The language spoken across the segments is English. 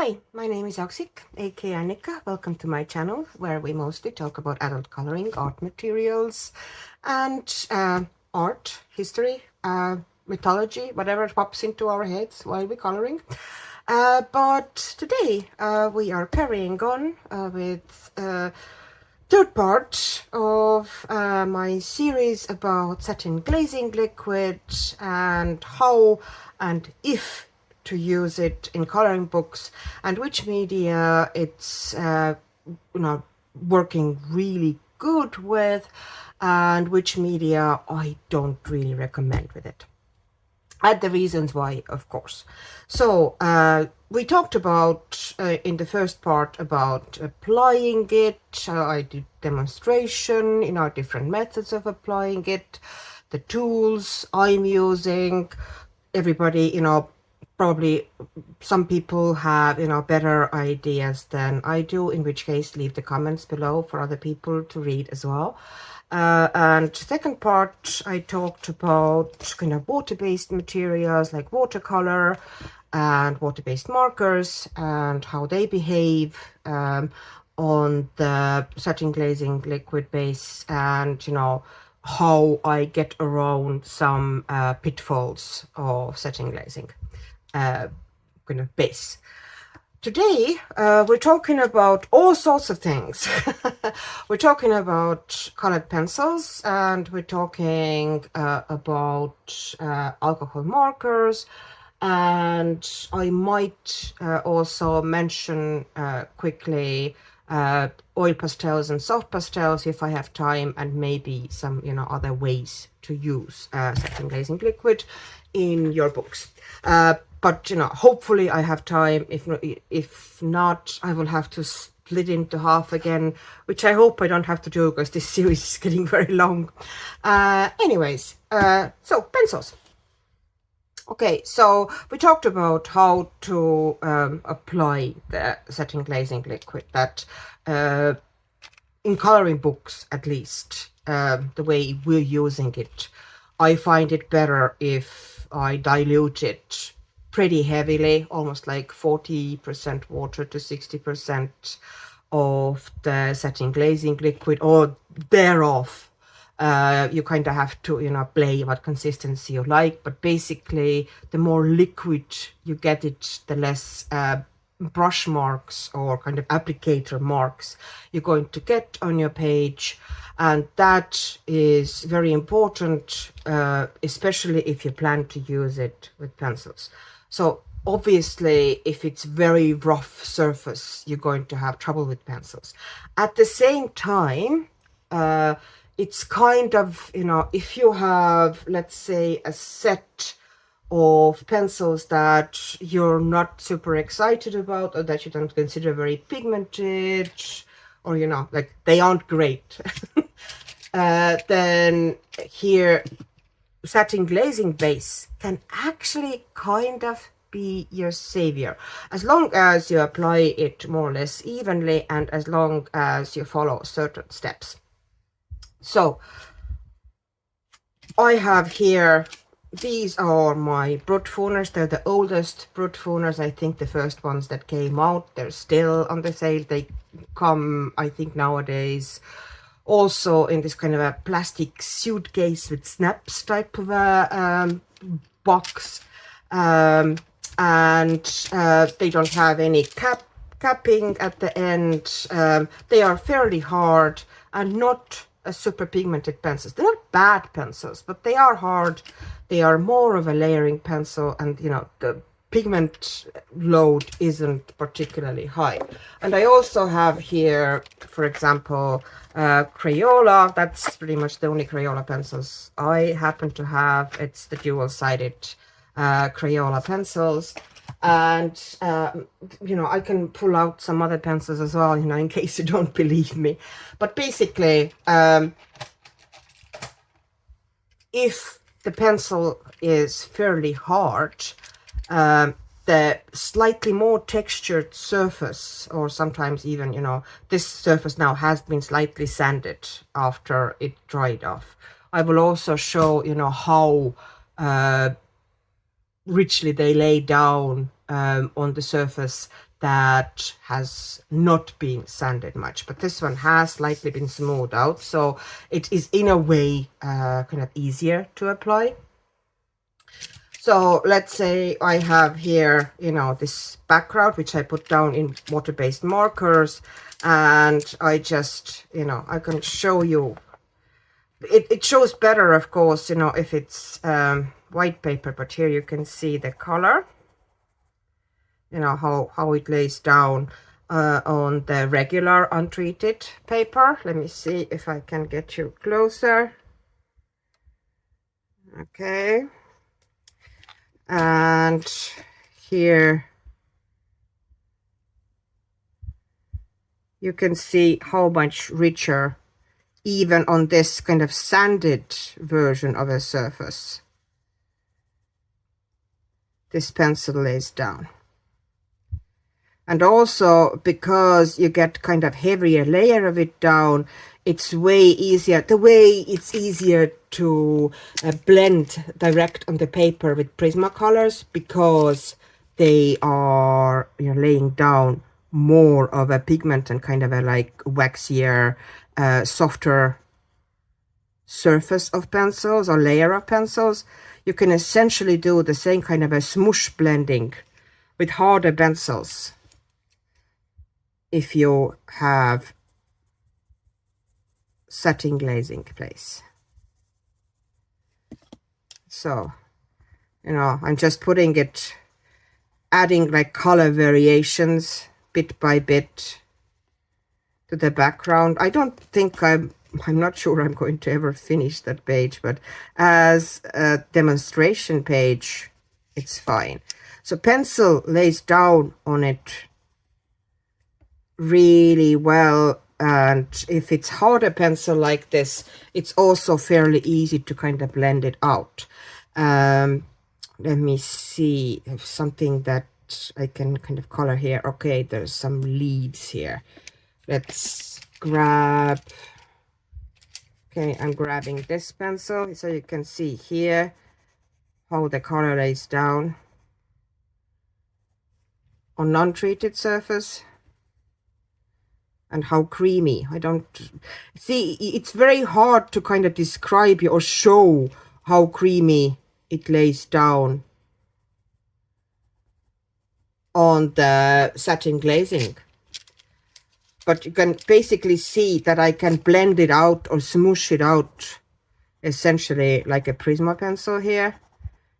Hi, my name is Oksik, aka Annika. Welcome to my channel, where we mostly talk about adult coloring, art materials, and art, history, mythology, whatever pops into our heads while we're coloring. But today we are carrying on with third part of my series about satin glazing liquid and how and if to use it in coloring books and which media it's working really good with and which media I don't really recommend with it. And the reasons why, of course. So we talked about in the first part about applying it. I did demonstration, different methods of applying it, the tools I'm using. Everybody, probably some people have, better ideas than I do, in which case leave the comments below for other people to read as well. And second part, I talked about kind of water-based materials like watercolor and water-based markers and how they behave on the satin glazing liquid base, and how I get around some pitfalls of satin glazing kind of base. Today, we're talking about all sorts of things. We're talking about colored pencils, and we're talking about alcohol markers, and I might also mention quickly oil pastels and soft pastels if I have time, and maybe some other ways to use satin glazing liquid in your books. But hopefully I have time. If not, I will have to split into half again, which I hope I don't have to do because this series is getting very long. Anyways, so pencils. Okay, so we talked about how to apply the satin glazing liquid, that in coloring books, at least, the way we're using it, I find it better if I dilute it pretty heavily, almost like 40% water to 60% of the satin glazing liquid, or thereof. You kind of have to play what consistency you like, but basically the more liquid you get it, the less brush marks or kind of applicator marks you're going to get on your page. And that is very important, especially if you plan to use it with pencils. So obviously, if it's very rough surface, you're going to have trouble with pencils. At the same time, it's kind of, if you have, let's say, a set of pencils that you're not super excited about, or that you don't consider very pigmented, or like they aren't great, then here satin glazing base can actually kind of be your savior, as long as you apply it more or less evenly and as long as you follow certain steps. So I have here, these are my brut foamers. They're the oldest brut foamers. I think the first ones that came out, they're still on the sale. They come, I think, nowadays also in this kind of a plastic suitcase with snaps type of a box, and they don't have any capping at the end. They are fairly hard and not super pigmented pencils. They're not bad pencils, but they are hard. They are more of a layering pencil, and the pigment load isn't particularly high. And I also have here, for example, Crayola. That's pretty much the only Crayola pencils I happen to have. It's the dual-sided Crayola pencils. And I can pull out some other pencils as well, in case you don't believe me. But basically, if the pencil is fairly hard, the slightly more textured surface, or sometimes even, this surface now has been slightly sanded after it dried off. I will also show, how richly they lay down on the surface that has not been sanded much, but this one has slightly been smoothed out, so it is in a way kind of easier to apply. So let's say I have here, you know, this background which I put down in water-based markers, and I just, you know, I can show you. It shows better, of course, you know, if it's white paper, but here you can see the color, you know, how it lays down on the regular untreated paper. Let me see if I can get you closer. Okay. And here you can see how much richer, even on this kind of sanded version of a surface, this pencil lays down. And also because you get kind of heavier layer of it down, it's way easier. The way it's easier to blend direct on the paper with Prismacolors, because they are, you know, laying down more of a pigment and kind of a like waxier, softer surface of pencils or layer of pencils. You can essentially do the same kind of a smoosh blending with harder pencils if you have satin glazing place. So, you know, I'm just putting it, adding like color variations bit by bit to the background. I don't think I'm not sure I'm going to ever finish that page, but as a demonstration page, it's fine. So pencil lays down on it really well, and if it's harder pencil like this, it's also fairly easy to kind of blend it out. Let me see if something that I can kind of color here. Okay, there's some leaves here. Let's grab, okay, I'm grabbing this pencil so you can see here how the color lays down on non-treated surface, and how creamy. I don't see, it's very hard to kind of describe or show how creamy it lays down on the satin glazing, but you can basically see that I can blend it out or smoosh it out essentially like a Prisma pencil here.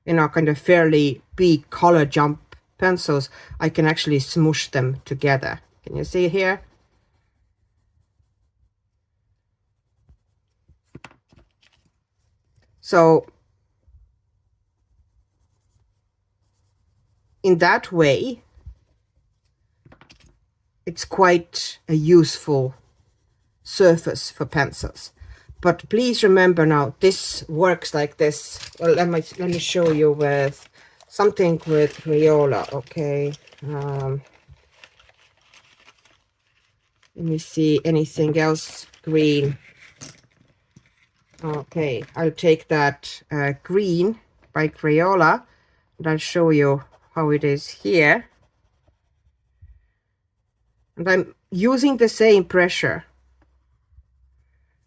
You know, kind of fairly big color jump pencils, I can actually smoosh them together. Can you see here? So in that way, it's quite a useful surface for pencils. But please remember now, this works like this. Well, let me show you with something with Crayola. Okay. Let me see, anything else green. Okay, I'll take that green by Crayola, and I'll show you how it is here. And I'm using the same pressure.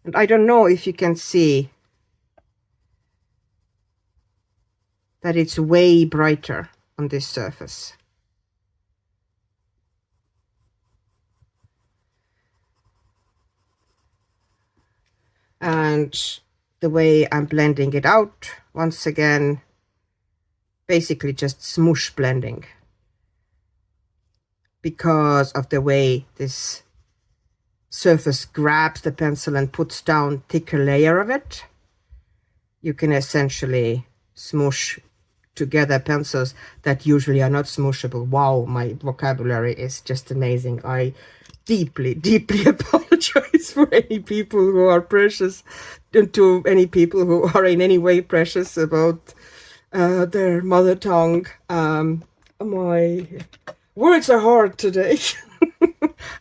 And I don't know if you can see that it's way brighter on this surface. And the way I'm blending it out, once again, basically just smoosh blending, because of the way this surface grabs the pencil and puts down thicker layer of it. You can essentially smoosh together pencils that usually are not smooshable. Wow, my vocabulary is just amazing. I deeply apologize for any people who are precious, to any people who are in any way precious about their mother tongue. My words are hard today.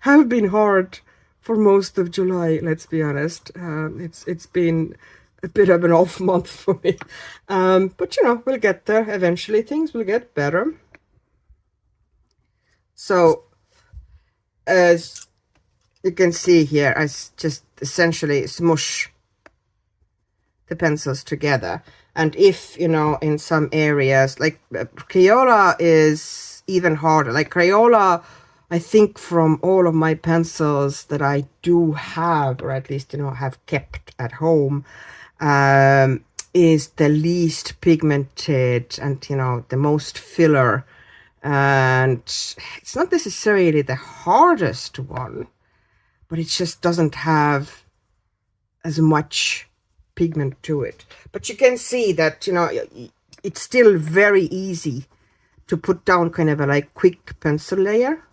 Have been hard for most of July, let's be honest. It's been a bit of an off month for me. But you know, we'll get there eventually. Things will get better. So as you can see here, I just essentially smush the pencils together. And if, you know, in some areas, like Crayola is even harder. Like Crayola, I think from all of my pencils that I do have, or at least, you know, have kept at home, is the least pigmented and, you know, the most filler. And it's not necessarily the hardest one, but it just doesn't have as much pigment to it. But you can see that, you know, it's still very easy to put down kind of a like quick pencil layer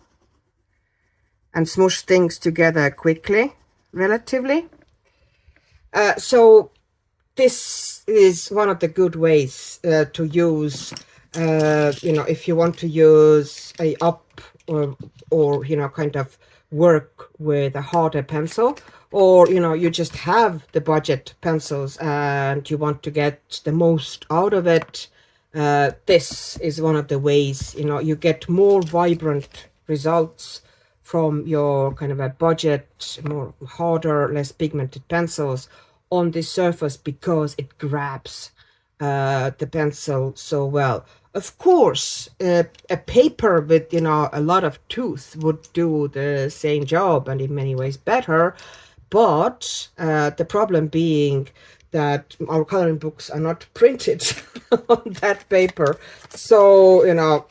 and smush things together quickly, relatively. So this is one of the good ways to use, you know, if you want to use a up or, you know, kind of work with a harder pencil, or, you know, you just have the budget pencils and you want to get the most out of it. This is one of the ways, you know, you get more vibrant results from your kind of a budget, more harder, less pigmented pencils on the surface, because it grabs the pencil so well. Of course, a paper with, you know, a lot of tooth would do the same job and in many ways better, but the problem being that our coloring books are not printed on that paper. So, you know,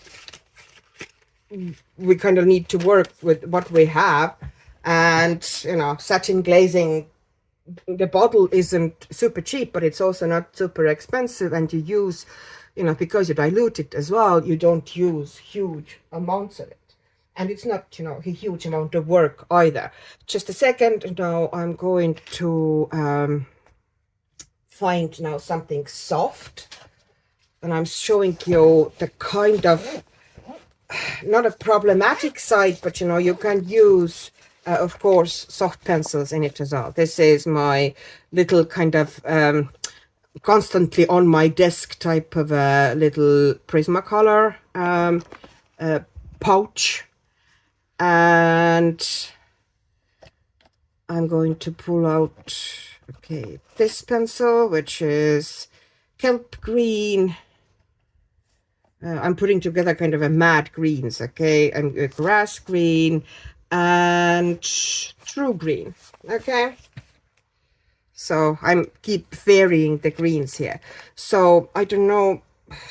we kind of need to work with what we have. And, you know, satin glazing, the bottle isn't super cheap, but it's also not super expensive, and you use, you know, because you dilute it as well, you don't use huge amounts of it, and it's not, you know, a huge amount of work either. Just a second. Now I'm going to find now something soft, and I'm showing you the kind of, not a problematic side, but, you know, you can use of course soft pencils in it as well. This is my little kind of constantly on my desk type of a little Prismacolor pouch, and I'm going to pull out, okay, this pencil, which is kelp green. I'm putting together kind of a matte greens, okay, and a grass green and true green, okay. So I'm keep varying the greens here. So I don't know,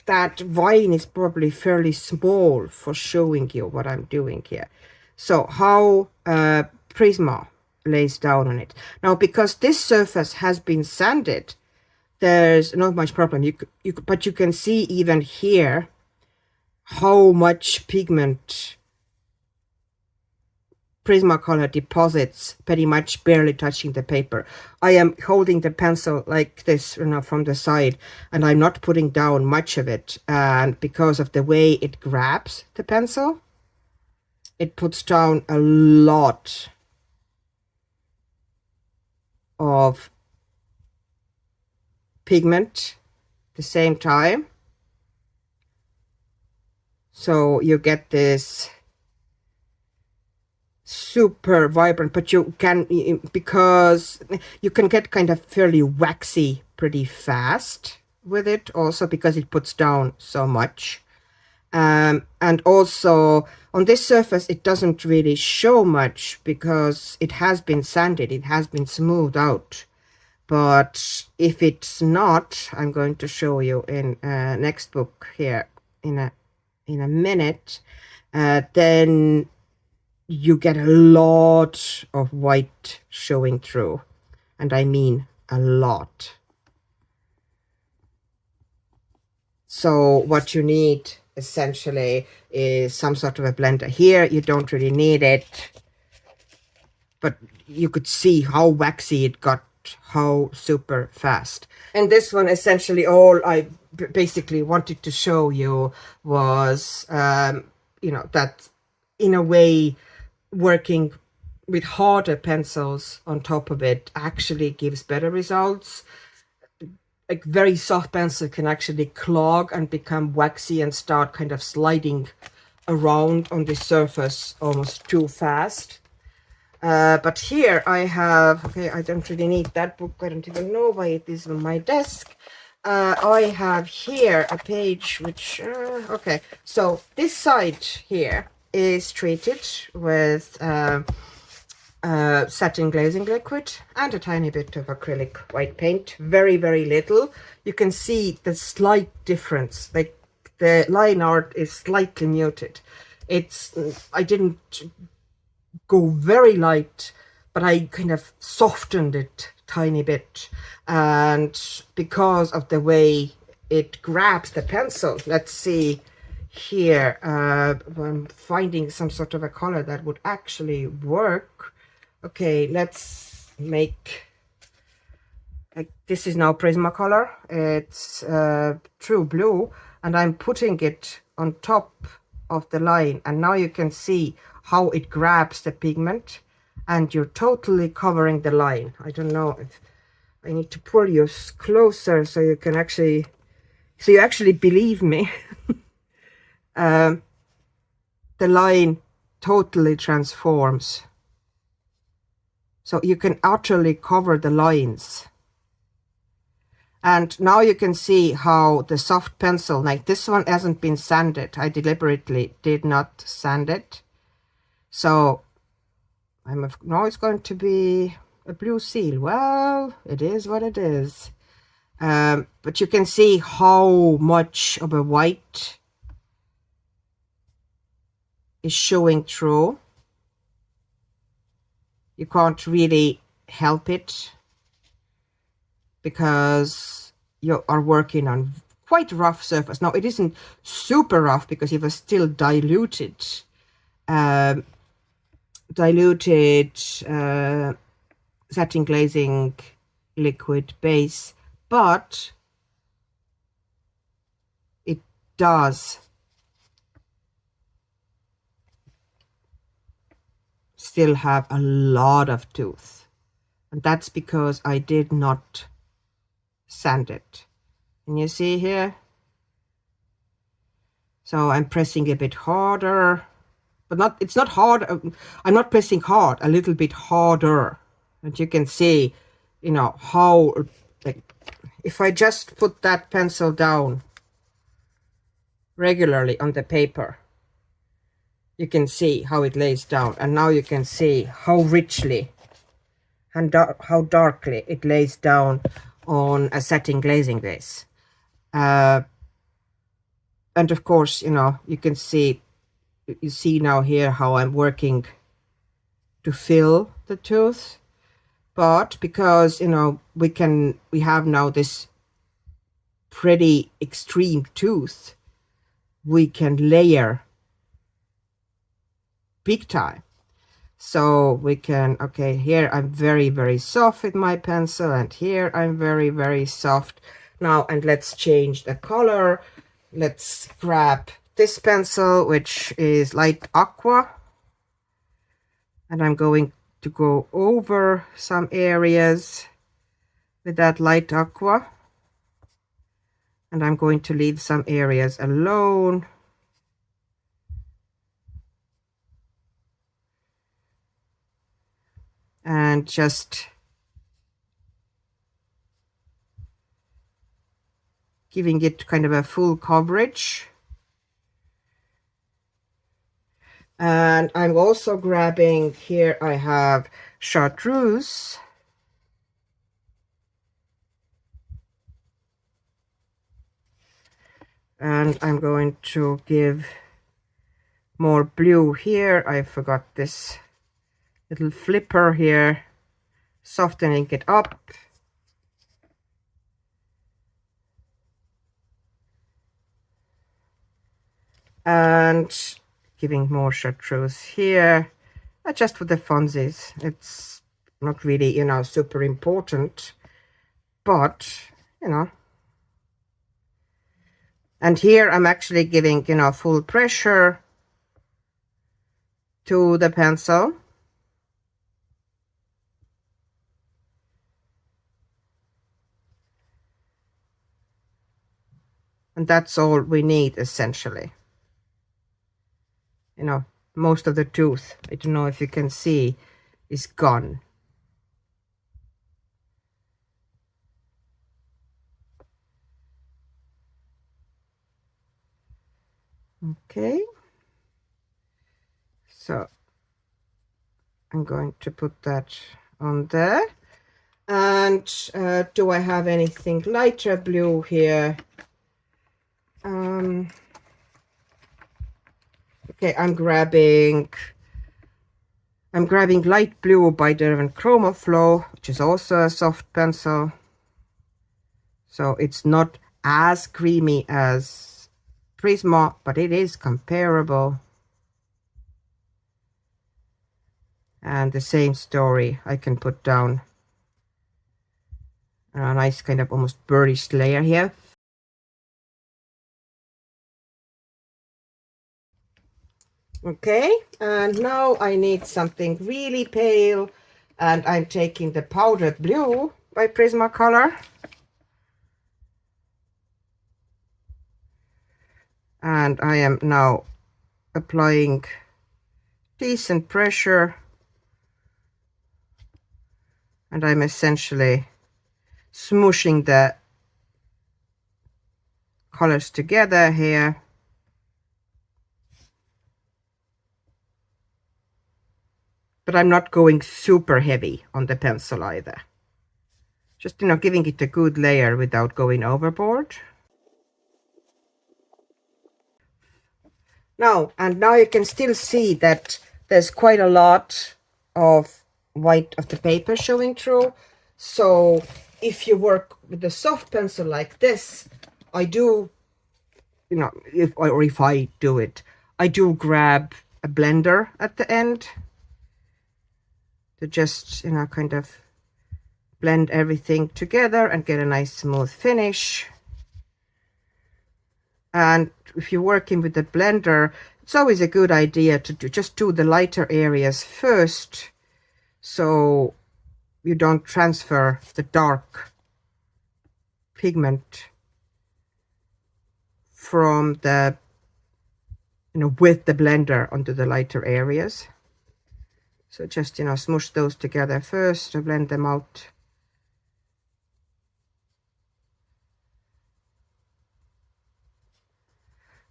that vine is probably fairly small for showing you what I'm doing here. So how Prisma lays down on it. Now, because this surface has been sanded, there's not much problem. But you can see even here how much pigment Prismacolor deposits, pretty much barely touching the paper. I am holding the pencil like this, you know, from the side, and I'm not putting down much of it. And because of the way it grabs the pencil, it puts down a lot of pigment at the same time. So you get this super vibrant, but you can, because you can get kind of fairly waxy pretty fast with it also, because it puts down so much. And also on this surface it doesn't really show much because it has been sanded, it has been smoothed out. But if it's not, I'm going to show you in next book here in a minute, then you get a lot of white showing through, and I mean a lot. So what you need essentially is some sort of a blender. Here you don't really need it, but you could see how waxy it got, how super fast. And this one, essentially all I basically wanted to show you was you know, that in a way working with harder pencils on top of it actually gives better results. Like very soft pencil can actually clog and become waxy and start kind of sliding around on the surface almost too fast. But here I have, okay, I don't really need that book. I don't even know why it is on my desk. I have here a page which, okay, so this side here is treated with Satin Glazing Liquid and a tiny bit of acrylic white paint. Very, very little. You can see the slight difference. Like the line art is slightly muted. It's, I didn't go very light, but I kind of softened it tiny bit. And because of the way it grabs the pencil, let's see here, I'm finding some sort of a color that would actually work. Okay, let's make, like, this is now Prismacolor. It's true blue, and I'm putting it on top of the line, and now you can see how it grabs the pigment, and you're totally covering the line. I don't know if I need to pull you closer so you can actually, so you actually believe me. The line totally transforms. So you can utterly cover the lines. And now you can see how the soft pencil, like this one hasn't been sanded. I deliberately did not sand it. So now it's going to be a blue seal. Well, it is what it is. But you can see how much of a white is showing through. You can't really help it because you are working on quite rough surface. Now it isn't super rough because it was still diluted Satin Glazing Liquid base, but it does still have a lot of tooth, and that's because I did not sand it. Can you see here? So I'm pressing a bit harder, but not, it's not hard. I'm not pressing hard, a little bit harder. And you can see, you know, how, like, if I just put that pencil down regularly on the paper, you can see how it lays down. And now you can see how richly and how darkly it lays down on a satin glazing base. And of course, you know, you can see, you see now here how I'm working to fill the tooth. But because, you know, we have now this pretty extreme tooth, we can layer big time. So we can, okay, here I'm very, very soft with my pencil, and here I'm very, very soft. Now, and let's change the color. Let's grab this pencil, which is light aqua, and I'm going to go over some areas with that light aqua, and I'm going to leave some areas alone. And just giving it kind of a full coverage. And I'm also grabbing, here I have chartreuse. And I'm going to give more blue here. I forgot this little flipper here, softening it up. And giving more chartreuse here, just for the funsies. It's not really, you know, super important, but, you know. And here I'm actually giving, you know, full pressure to the pencil. And that's all we need, essentially. you know, most of the tooth, I don't know if you can see, is gone. Okay, so I'm going to put that on there. And do I have anything lighter blue here? Okay, I'm grabbing light blue by Derwent Chroma Flow, which is also a soft pencil. So it's not as creamy as Prisma, but it is comparable. And the same story, I can put down a nice kind of almost burnished layer here. Okay, and now I need something really pale, and I'm taking the powdered blue by Prismacolor. And I am now applying decent pressure, and I'm essentially smooshing the colors together here. But I'm not going super heavy on the pencil either. Just, you know, giving it a good layer without going overboard. Now you can still see that there's quite a lot of white of the paper showing through. So if you work with a soft pencil like this, I do, you know, if I do it, I do grab a blender at the end to just, you know, kind of blend everything together and get a nice smooth finish. And if you're working with the blender, it's always a good idea to just do the lighter areas first, so you don't transfer the dark pigment from the, you know, with the blender onto the lighter areas. So just, you know, smush those together first to blend them out.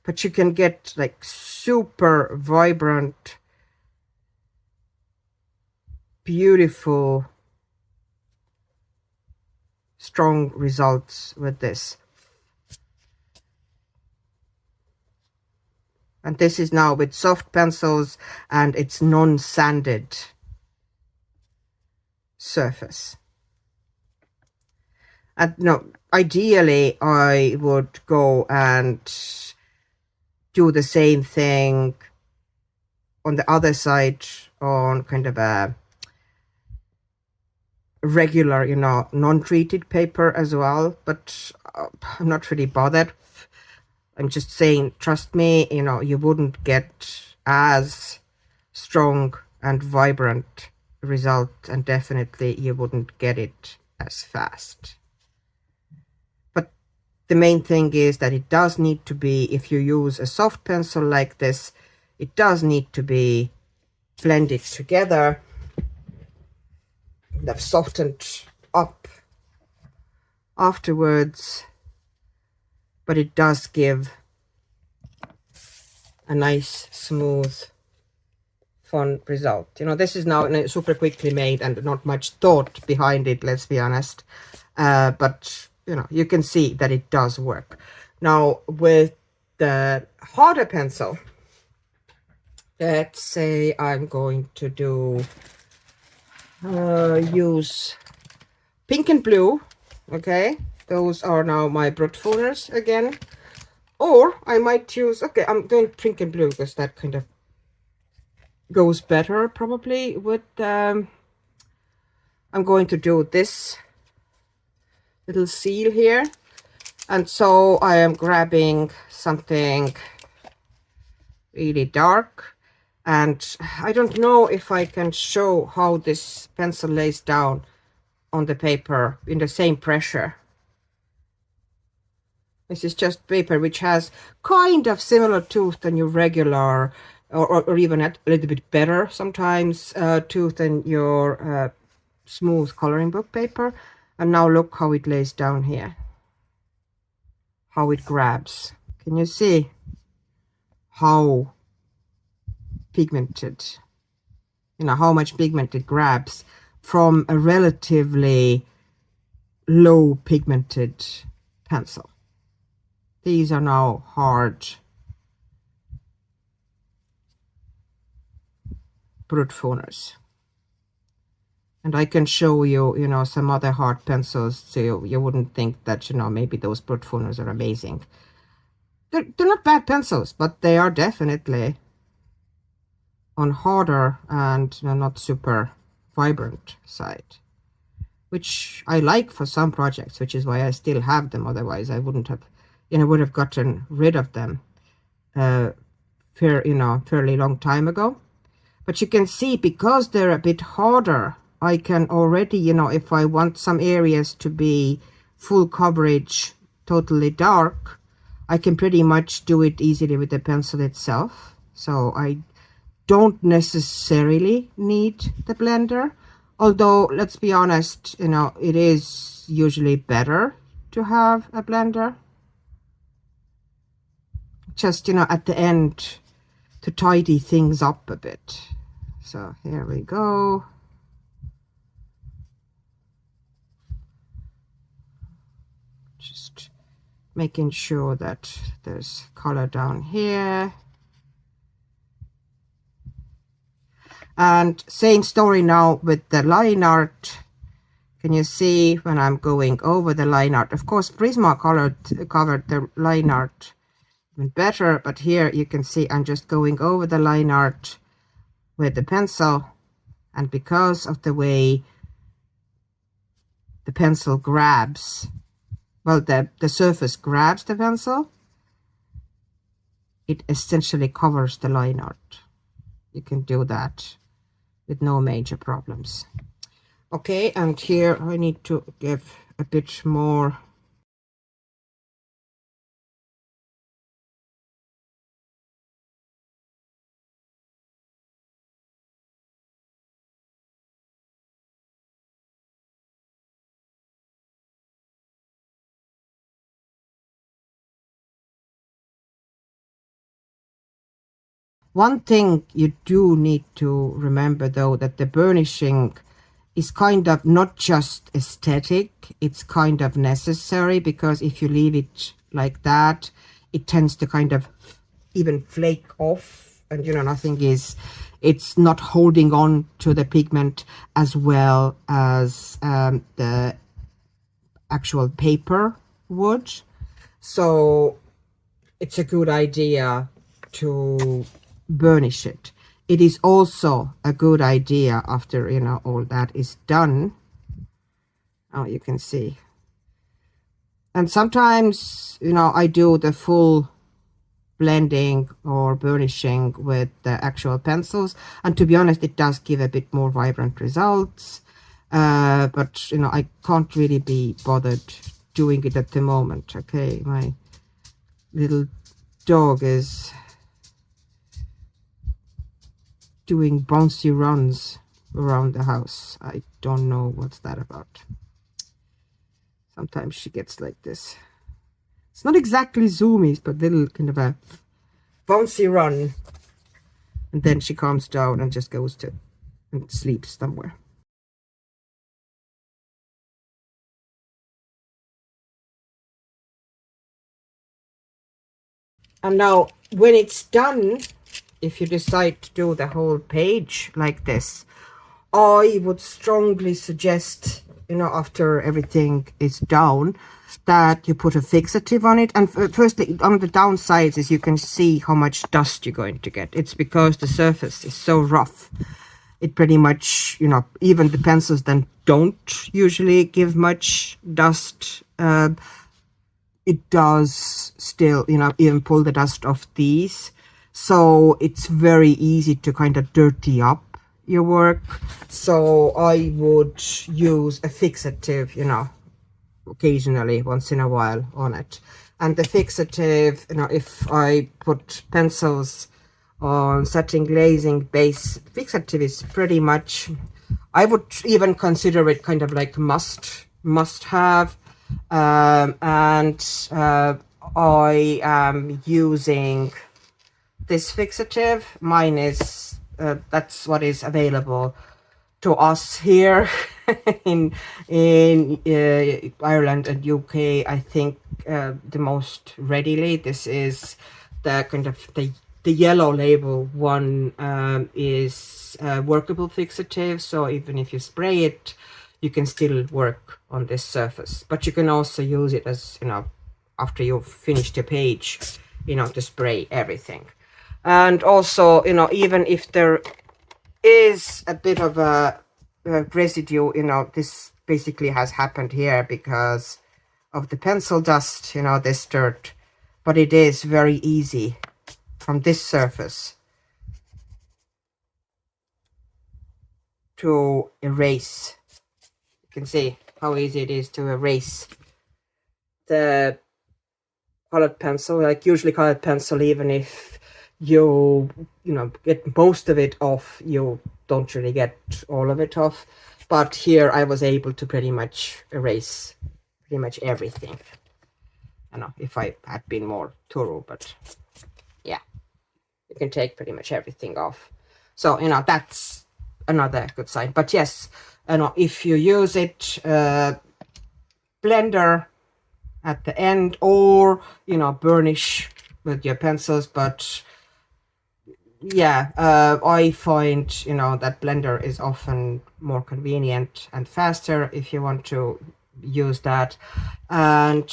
But you can get like super vibrant, beautiful, strong results with this. And this is now with soft pencils, and it's non-sanded surface. And no, ideally I would go and do the same thing on the other side on kind of a regular, you know, non-treated paper as well, but I'm not really bothered. I'm just saying, trust me, you know, you wouldn't get as strong and vibrant result, and definitely you wouldn't get it as fast. But the main thing is that it does need to be, if you use a soft pencil like this, it does need to be blended together. They've softened up afterwards, but it does give a nice, smooth, fun result. You know, this is now super quickly made and not much thought behind it, let's be honest. But, you know, you can see that it does work. Now, with the harder pencil, let's say I'm going to do use pink and blue. Okay, those are now my brute force again. Or I might use, okay, I'm doing pink and blue because that kind of goes better probably with, I'm going to do this little seal here. And so I am grabbing something really dark. And I don't know if I can show how this pencil lays down on the paper in the same pressure. This is just paper which has kind of similar tooth than your regular or even a little bit better sometimes too than your smooth coloring book paper. And now look how it lays down here, how it grabs. Can you see how pigmented, how much pigment it grabs from a relatively low pigmented pencil? These are now hard brute formers. And I can show you, some other hard pencils, so you wouldn't think that, maybe those brute formers are amazing. They're not bad pencils, but they are definitely on harder and not super vibrant side, which I like for some projects, which is why I still have them. Otherwise, I wouldn't have, would have gotten rid of them, fairly long time ago. But you can see, because they're a bit harder, I can already, if I want some areas to be full coverage, totally dark, I can pretty much do it easily with the pencil itself. So I don't necessarily need the blender. Although, let's be honest, it is usually better to have a blender. Just, at the end, to tidy things up a bit. So here we go. Just making sure that there's color down here. And same story now with the line art. Can you see when I'm going over the line art? Of course, Prismacolor covered the line art even better, but here you can see I'm just going over the line art with the pencil, and because of the way the pencil grabs, well, the surface grabs the pencil, it essentially covers the line art. You can do that with no major problems. Okay, and here I need to give a bit more . One thing you do need to remember, though, that the burnishing is kind of not just aesthetic, it's kind of necessary, because if you leave it like that, it tends to kind of even flake off, and nothing is, it's not holding on to the pigment as well as the actual paper would. So it's a good idea to burnish it. It is also a good idea after all that is done. Oh, you can see. And sometimes I do the full blending or burnishing with the actual pencils, and to be honest, it does give a bit more vibrant results, but I can't really be bothered doing it at the moment. Okay, my little dog is doing bouncy runs around the house. I don't know what's that about. Sometimes she gets like this. It's not exactly zoomies, but little kind of a bouncy run, and then she calms down and just goes to and sleeps somewhere. And now when it's done, if you decide to do the whole page like this, I would strongly suggest, after everything is down, that you put a fixative on it. And firstly, on the downsides, as you can see how much dust you're going to get. It's because the surface is so rough. It pretty much, even the pencils then don't usually give much dust. It does still, even pull the dust off these. So it's very easy to kind of dirty up your work. So I would use a fixative, occasionally, once in a while on it. And the fixative, if I put pencils on Satin Glazing base. Fixative is pretty much, I would even consider it kind of like must have. And I am using this Fixative. Mine is that's what is available to us here in Ireland and UK. I think the most readily. This is the kind of the yellow label one, is workable Fixative. So even if you spray it, you can still work on this surface. But you can also use it as, you know, after you've finished your page, you know, to spray everything. And also, you know, even if there is a bit of a residue, you know, this basically has happened here because of the pencil dust, you know, this dirt, but it is very easy from this surface to erase. You can see how easy it is to erase the colored pencil, like usually colored pencil. Even if you know, get most of it off, you don't really get all of it off. But here I was able to pretty much erase pretty much everything. I don't know if I had been more thorough, but yeah, you can take pretty much everything off. So, you know, that's another good sign. But yes, you know, if you use it blender at the end, or, you know, burnish with your pencils. But yeah, I find, you know, that blender is often more convenient and faster if you want to use that. And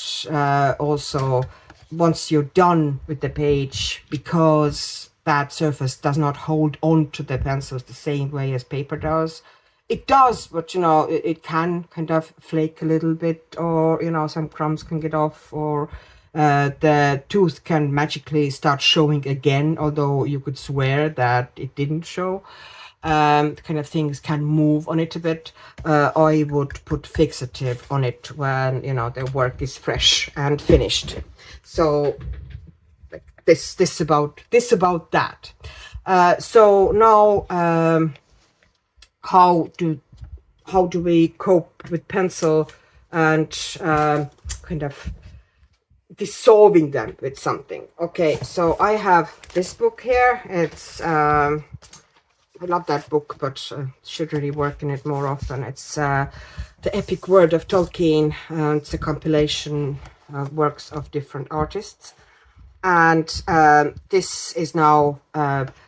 also, once you're done with the page, because that surface does not hold on to the pencils the same way as paper does. It does, but, you know, it can kind of flake a little bit, or, you know, some crumbs can get off, or the tooth can magically start showing again, although you could swear that it didn't show. Kind of things can move on it a bit. I would put Fixative on it when, you know, the work is fresh and finished. So like this about that. So now, how do we cope with pencil and kind of dissolving them with something? Okay, so I have this book here. It's I love that book, but should really work in it more often. It's The Epic Word of Tolkien, and it's a compilation of works of different artists. And this is now,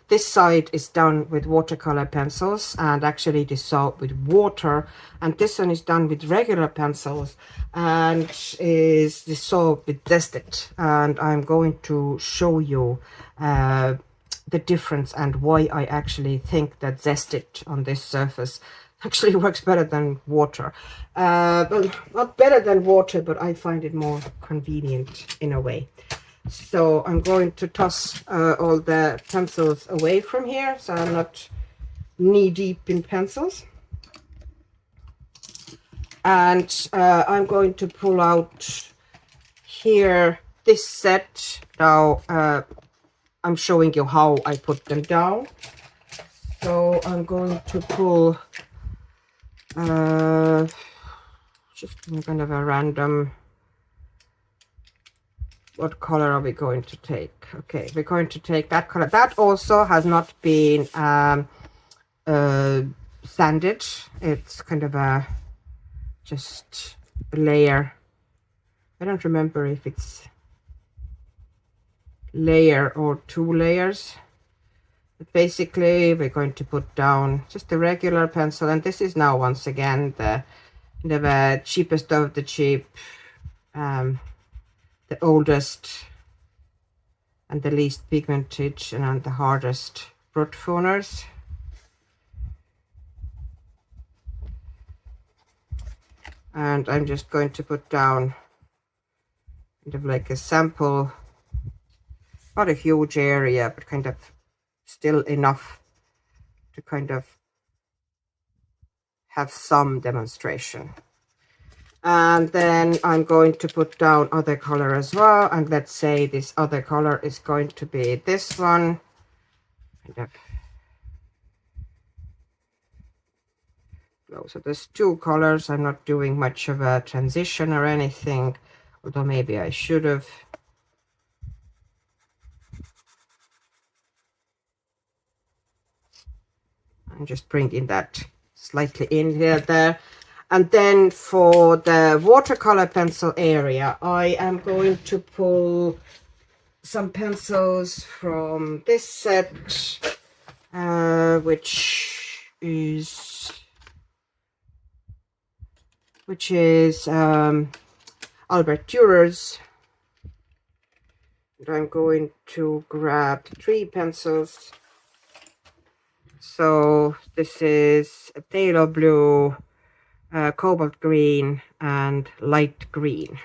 this side is done with watercolor pencils and actually dissolved with water, and this one is done with regular pencils and is dissolved with Zest-It. And I'm going to show you the difference and why I actually think that Zest-It on this surface actually works better than water. Well, not better than water, but I find it more convenient in a way. So I'm going to toss all the pencils away from here, so I'm not knee deep in pencils. And I'm going to pull out here this set. Now I'm showing you how I put them down. So I'm going to pull just kind of a random. What color are we going to take? Okay, we're going to take that color. That also has not been sanded. It's kind of a just a layer. I don't remember if it's layer or 2 layers. But basically, we're going to put down just a regular pencil, and this is now once again the kind of cheapest of the cheap. The oldest and the least pigmented and the hardest broad foamers. And I'm just going to put down kind of like a sample, not a huge area, but kind of still enough to kind of have some demonstration. And then I'm going to put down other color as well, and let's say this other color is going to be this one, So there's two colors. I'm not doing much of a transition or anything, although maybe I should have. I'm just bringing that slightly in here, there. And then for the watercolor pencil area, I am going to pull some pencils from this set, which is Albert Durer's. And I'm going to grab 3 pencils. So this is a phthalo blue, cobalt green, and light green.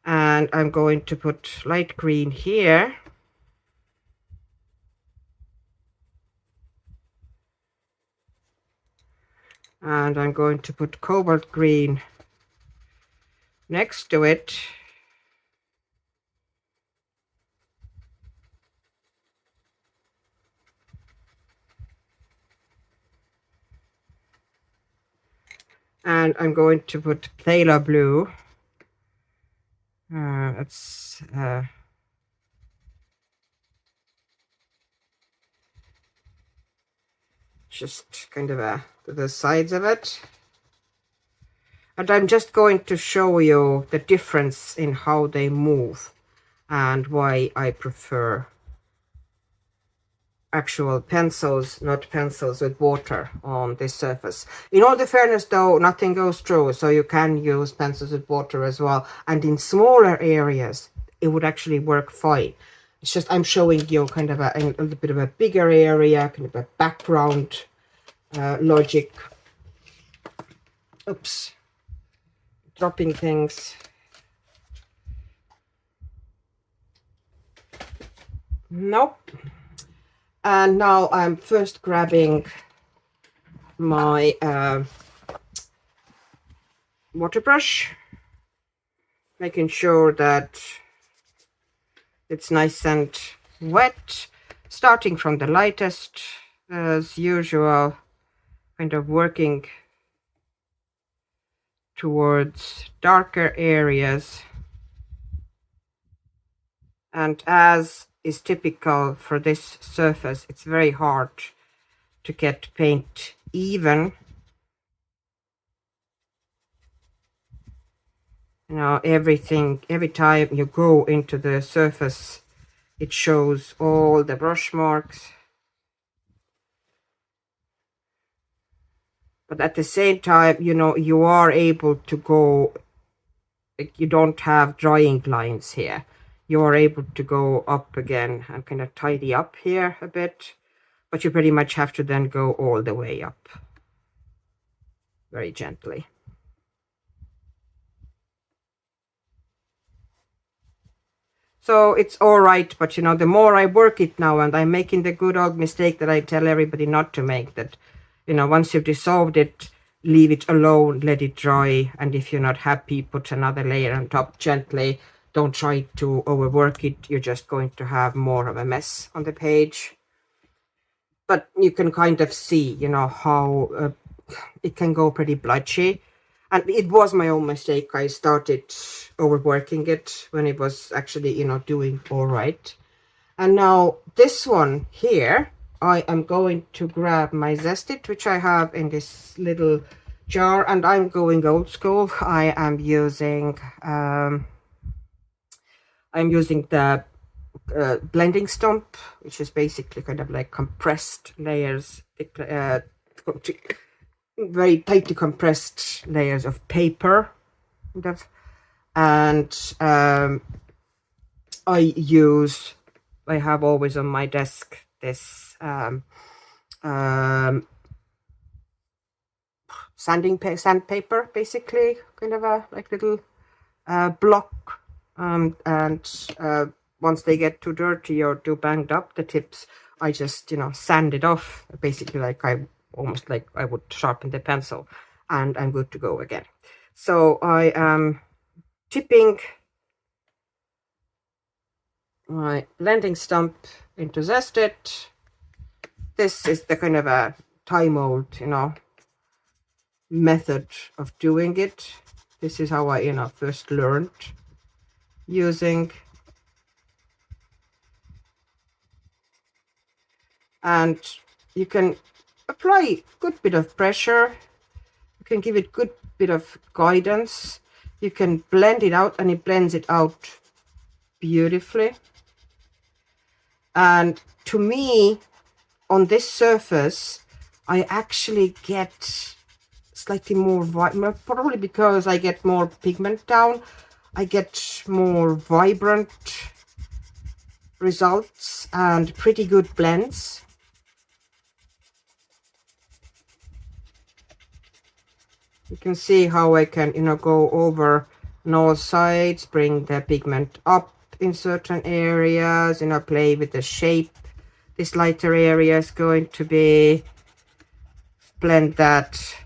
And I'm going to put light green here. And I'm going to put cobalt green next to it. And I'm going to put phthalo blue. It's just kind of to the sides of it. And I'm just going to show you the difference in how they move and why I prefer actual pencils, not pencils with water on this surface. In all the fairness though, nothing goes through, so you can use pencils with water as well. And in smaller areas, it would actually work fine. It's just I'm showing you kind of a little bit of a bigger area, kind of a background logic. Oops. Dropping things. Nope. And now I'm first grabbing my water brush, making sure that it's nice and wet, starting from the lightest as usual, kind of working towards darker areas. And as is typical for this surface, it's very hard to get paint even. You know, every time you go into the surface, it shows all the brush marks. But at the same time, you know, you are able to go, like, you don't have drying lines here. You are able to go up again and kind of tidy up here a bit, but you pretty much have to then go all the way up very gently. So it's all right, but you know, the more I work it now, and I'm making the good old mistake that I tell everybody not to make, that, you know, once you've dissolved it, leave it alone, let it dry, and if you're not happy, put another layer on top gently. Don't try to overwork it. You're just going to have more of a mess on the page. But you can kind of see, you know, how it can go pretty blotchy. And it was my own mistake. I started overworking it when it was actually, you know, doing all right. And now this one here, I am going to grab my Zest-It, which I have in this little jar, and I'm going old school. I am using the blending stump, which is basically kind of like compressed layers, very tightly compressed layers of paper. And I have always on my desk this sandpaper, basically, kind of a like little block. And once they get too dirty or too banged up, the tips, I just, you know, sand it off, basically like almost like I would sharpen the pencil, and I'm good to go again. So I am tipping my blending stump into Zest-It, this is the kind of a time old, you know, method of doing it. This is how I, you know, first learned using. And you can apply good bit of pressure. You can give it good bit of guidance. You can blend it out, and it blends it out beautifully. And to me, on this surface, I actually get slightly more, probably because I get more pigment down, I get more vibrant results and pretty good blends. You can see how I can, you know, go over on all sides, bring the pigment up in certain areas, you know, play with the shape. This lighter area is going to be, blend that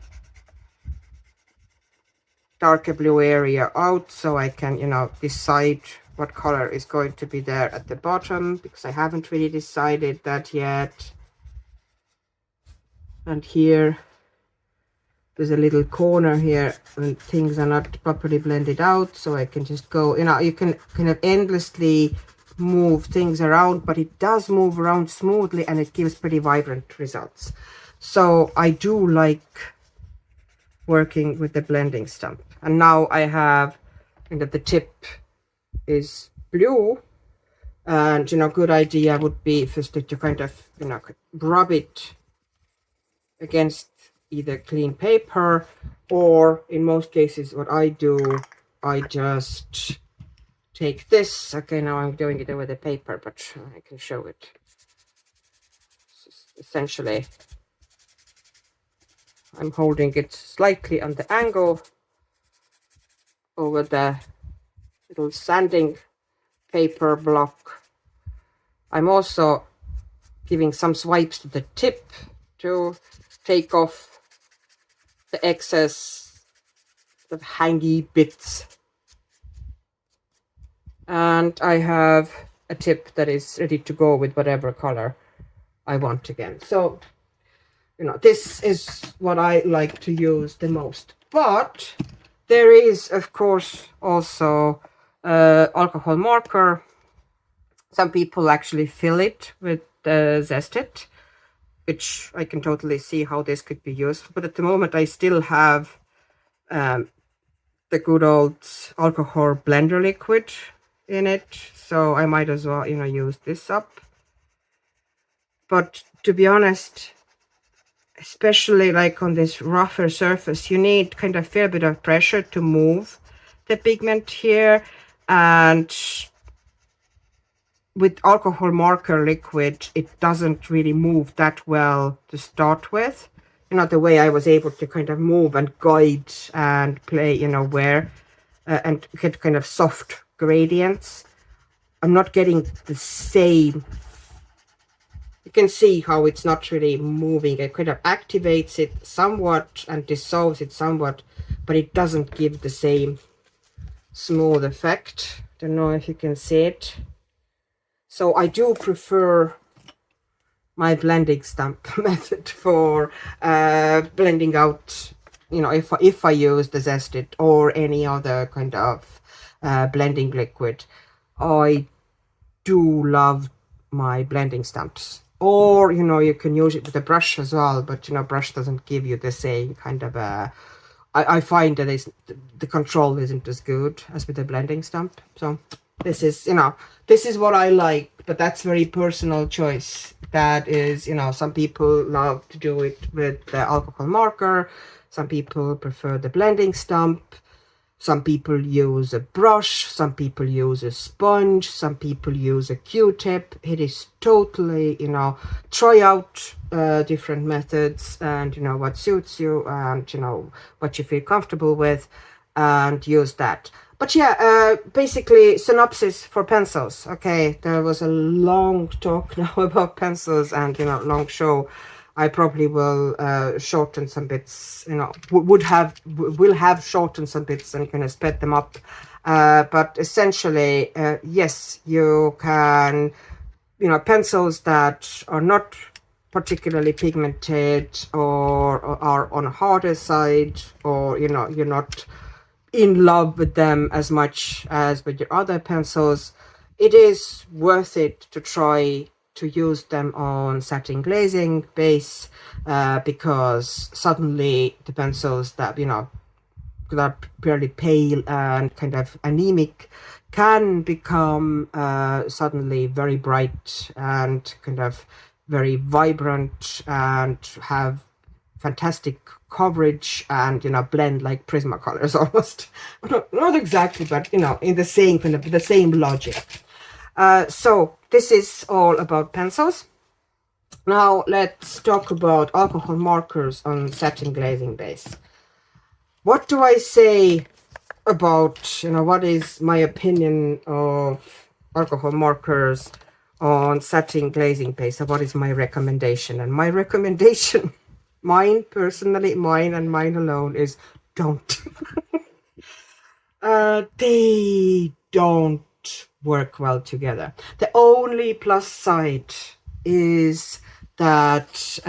darker blue area out, so I can, you know, decide what color is going to be there at the bottom, because I haven't really decided that yet. And here there's a little corner here and things are not properly blended out, so I can just go, you know, you can kind of endlessly move things around, but it does move around smoothly and it gives pretty vibrant results. So I do like working with the blending stump. And now I have kind of the tip is blue, and, you know, good idea would be firstly to kind of, you know, rub it against either clean paper, or in most cases what I do, I just take this. Okay, now I'm doing it over the paper, but I can show it. Essentially, I'm holding it slightly on the angle over the little sanding paper block. I'm also giving some swipes to the tip to take off the excess of hangy bits. And I have a tip that is ready to go with whatever color I want again. So, you know, this is what I like to use the most. But there is, of course, also alcohol marker. Some people actually fill it with Zest-It, which I can totally see how this could be used. But at the moment, I still have the good old alcohol blender liquid in it, so I might as well, you know, use this up. But to be honest, especially like on this rougher surface, you need kind of a fair bit of pressure to move the pigment here. And with alcohol marker liquid, it doesn't really move that well to start with. You know, the way I was able to kind of move and guide and play, you know, where and get kind of soft gradients. I'm not getting the same. You can see how it's not really moving. It kind of activates it somewhat and dissolves it somewhat, but it doesn't give the same smooth effect. Don't know if you can see it. So I do prefer my blending stamp method for blending out, you know, if I use the Zest-It or any other kind of blending liquid. I do love my blending stamps. Or, you know, you can use it with a brush as well, but, you know, brush doesn't give you the same kind of I find that the control isn't as good as with the blending stamp. So this is, you know, this is what I like, but that's very personal choice. That is, you know, some people love to do it with the alcohol marker. Some people prefer the blending stamp. Some people use a brush, some people use a sponge, some people use a Q-tip. It is totally, you know, try out different methods and, you know, what suits you and, you know, what you feel comfortable with, and use that. But yeah, basically synopsis for pencils. Okay, there was a long talk now about pencils and, you know, long show. I probably will shorten some bits, you know, will have shortened some bits and kind of sped them up. But essentially, yes, you can, you know, pencils that are not particularly pigmented, or are on a harder side, or you know, you're not in love with them as much as with your other pencils, it is worth it to try to use them on satin glazing base, because suddenly the pencils that, you know, that are purely pale and kind of anemic can become suddenly very bright and kind of very vibrant and have fantastic coverage and, you know, blend like Prismacolors almost. Not exactly, but you know, in the same kind of the same logic. So this is all about pencils. Now let's talk about alcohol markers on satin glazing base. What do I say about, you know, what is my opinion of alcohol markers on satin glazing base? So what is my recommendation? And my recommendation, mine personally, mine and mine alone, is don't. They don't work well together. The only plus side is that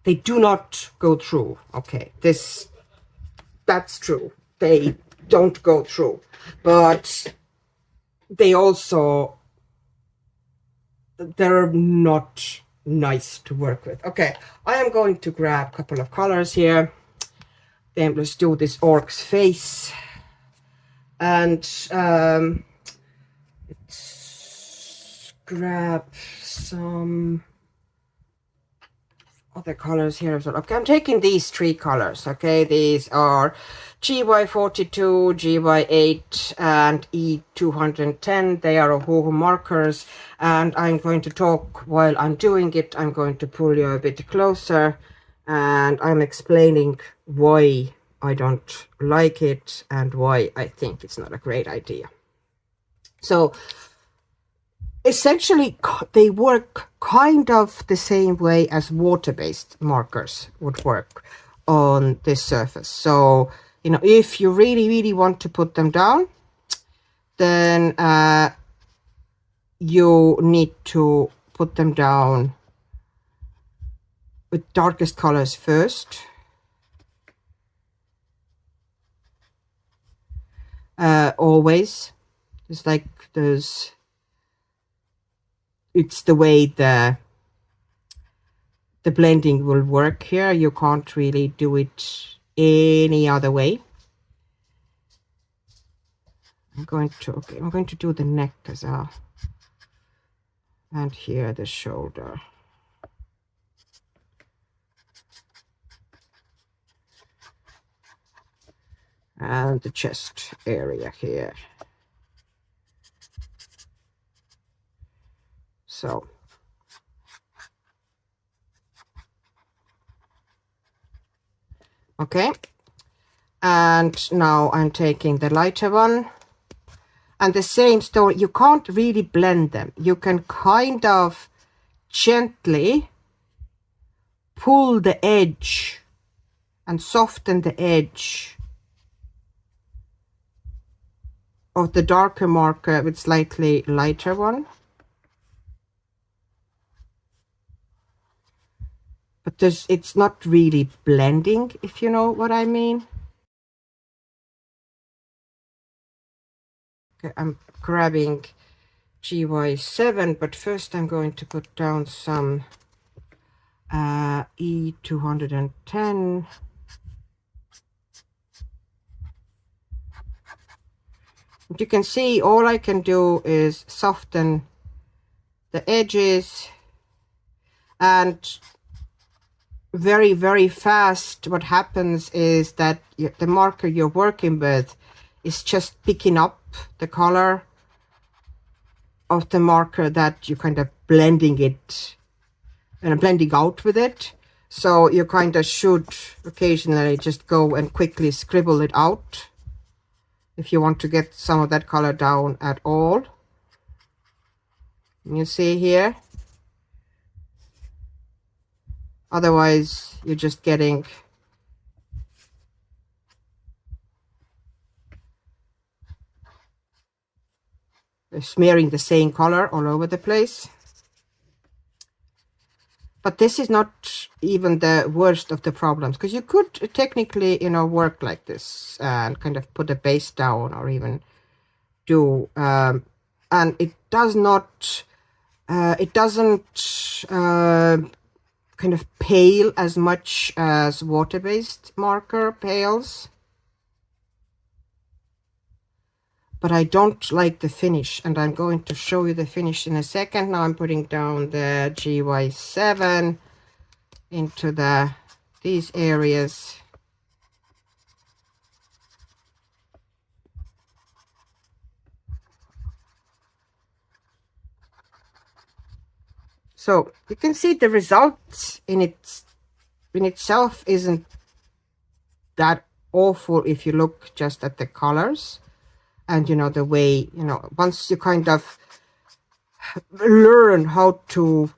they do not go through. Okay, that's true. They don't go through, but they also, they're not nice to work with. Okay, I am going to grab a couple of colors here. Then let's do this orc's face, and let's grab some other colors here as well. Okay, I'm taking these three colors. Okay, these are GY42, GY8, and E210. They are Ohuhu markers, and I'm going to talk while I'm doing it. I'm going to pull you a bit closer, and I'm explaining why I don't like it and why I think it's not a great idea. So essentially, they work kind of the same way as water-based markers would work on this surface. So, you know, if you really, really want to put them down, then you need to put them down with darkest colors first. Always. It's like there's... It's the way the blending will work here. You can't really do it any other way. I'm going to do the neck as well, and here the shoulder, and the chest area here. So okay, and now I'm taking the lighter one, and the same story. You can't really blend them. You can kind of gently pull the edge and soften the edge of the darker marker with slightly lighter one. But it's not really blending, if you know what I mean. Okay, I'm grabbing GY7, but first I'm going to put down some E210. You can see all I can do is soften the edges, and very, very fast what happens is that the marker you're working with is just picking up the color of the marker that you kind of blending it and blending out with it. So you kind of should occasionally just go and quickly scribble it out if you want to get some of that color down at all. You see here, otherwise you're just getting smearing the same color all over the place. But this is not even the worst of the problems, because you could technically, work like this and kind of put a base down, or even do, and it does not, it doesn't kind of pale as much as water-based marker pales. But I don't like the finish, and I'm going to show you the finish in a second. Now I'm putting down the GY7 into these areas. So you can see the result in itself isn't that awful if you look just at the colors. And the way, once you kind of learn how to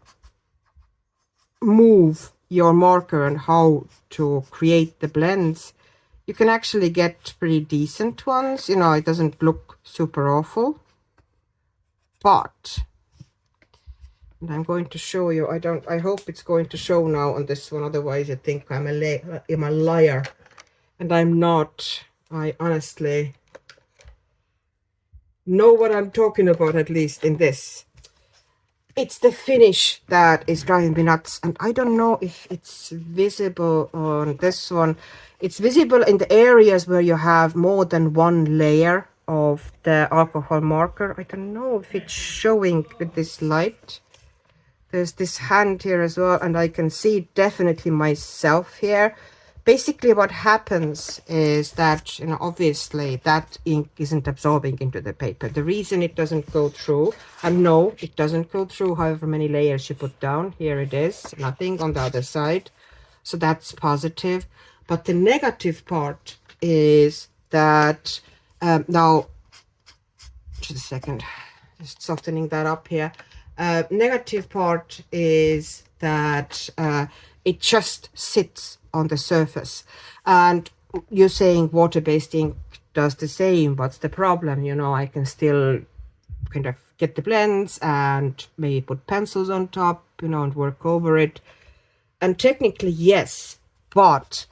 move your marker and how to create the blends, you can actually get pretty decent ones. It doesn't look super awful. But, and I'm going to show you, I hope it's going to show now on this one, otherwise you think I'm a liar. And I'm not. I honestly know what I'm talking about, at least in this. It's the finish that is driving me nuts, and I don't know if it's visible on this one. It's visible in the areas where you have more than one layer of the alcohol marker. I don't know if it's showing with this light. There's this hand here as well, and I can see definitely myself here. Basically what happens is that, obviously that ink isn't absorbing into the paper. The reason it doesn't go through, and no, it doesn't go through however many layers you put down. Here it is, nothing on the other side. So that's positive. But the negative part is that, now, just a second, just softening that up here. Negative part is that it just sits on the surface, and you're saying water-based ink does the same. What's the problem? I can still kind of get the blends and maybe put pencils on top, and work over it. And technically yes, but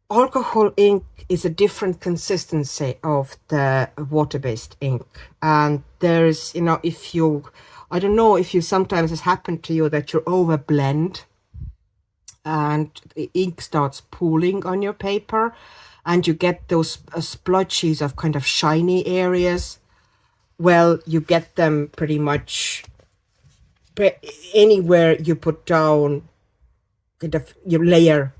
alcohol ink is a different consistency of the water-based ink. And there's, if you, I don't know if you sometimes has happened to you that you over blend and the ink starts pooling on your paper, and you get those splotches of kind of shiny areas. Well, you get them pretty much anywhere you put down kind of your layer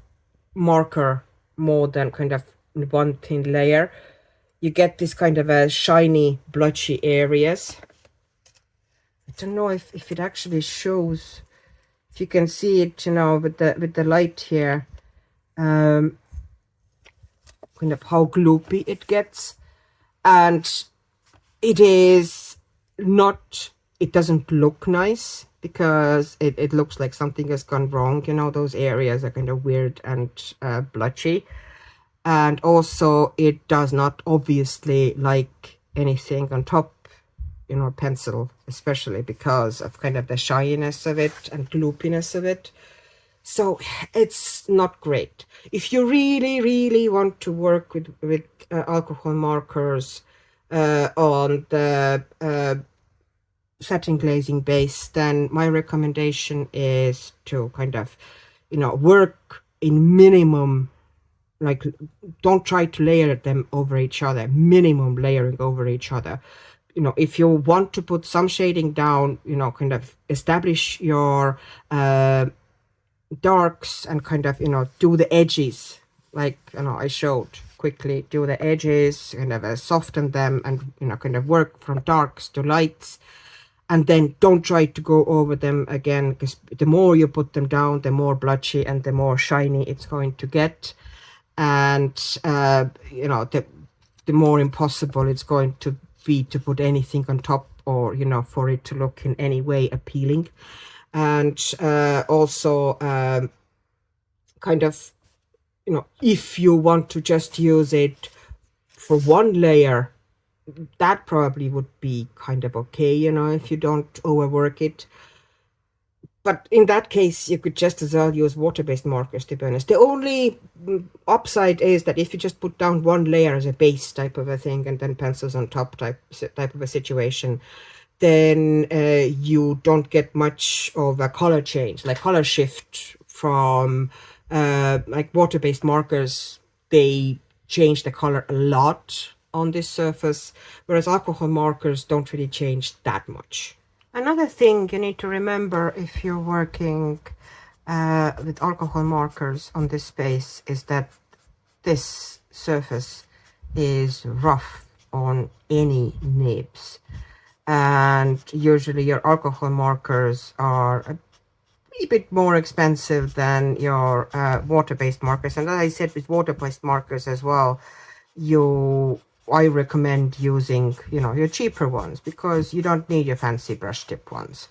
marker more than kind of one thin layer. You get this kind of a shiny, blotchy areas. I don't know if it actually shows. If you can see it, with the light here, kind of how gloopy it gets. And it is not, it doesn't look nice, because it looks like something has gone wrong. Those areas are kind of weird and blotchy. And also it does not obviously like anything on top, pencil, especially because of kind of the shininess of it and gloopiness of it. So it's not great. If you really want to work with alcohol markers on the satin glazing base, then my recommendation is to kind of, work in minimum, like, don't try to layer them over each other, minimum layering over each other. If you want to put some shading down, kind of establish your darks and kind of, do the edges, like, I showed quickly, do the edges, kind of soften them, and, kind of work from darks to lights. And then don't try to go over them again, because the more you put them down, the more blotchy and the more shiny it's going to get. And, the more impossible it's going to be to put anything on top, or, for it to look in any way appealing. And also kind of, if you want to just use it for one layer, that probably would be kind of okay, if you don't overwork it. but in that case, you could just as well use water-based markers, to be honest. The only upside is that if you just put down one layer as a base type of a thing and then pencils on top type of a situation, then you don't get much of a color change, like color shift from like water-based markers. They change the color a lot on this surface, whereas alcohol markers don't really change that much. Another thing you need to remember if you're working with alcohol markers on this space is that this surface is rough on any nibs. And usually your alcohol markers are a wee bit more expensive than your water-based markers. And as I said, with water-based markers as well, I recommend using, your cheaper ones, because you don't need your fancy brush tip ones.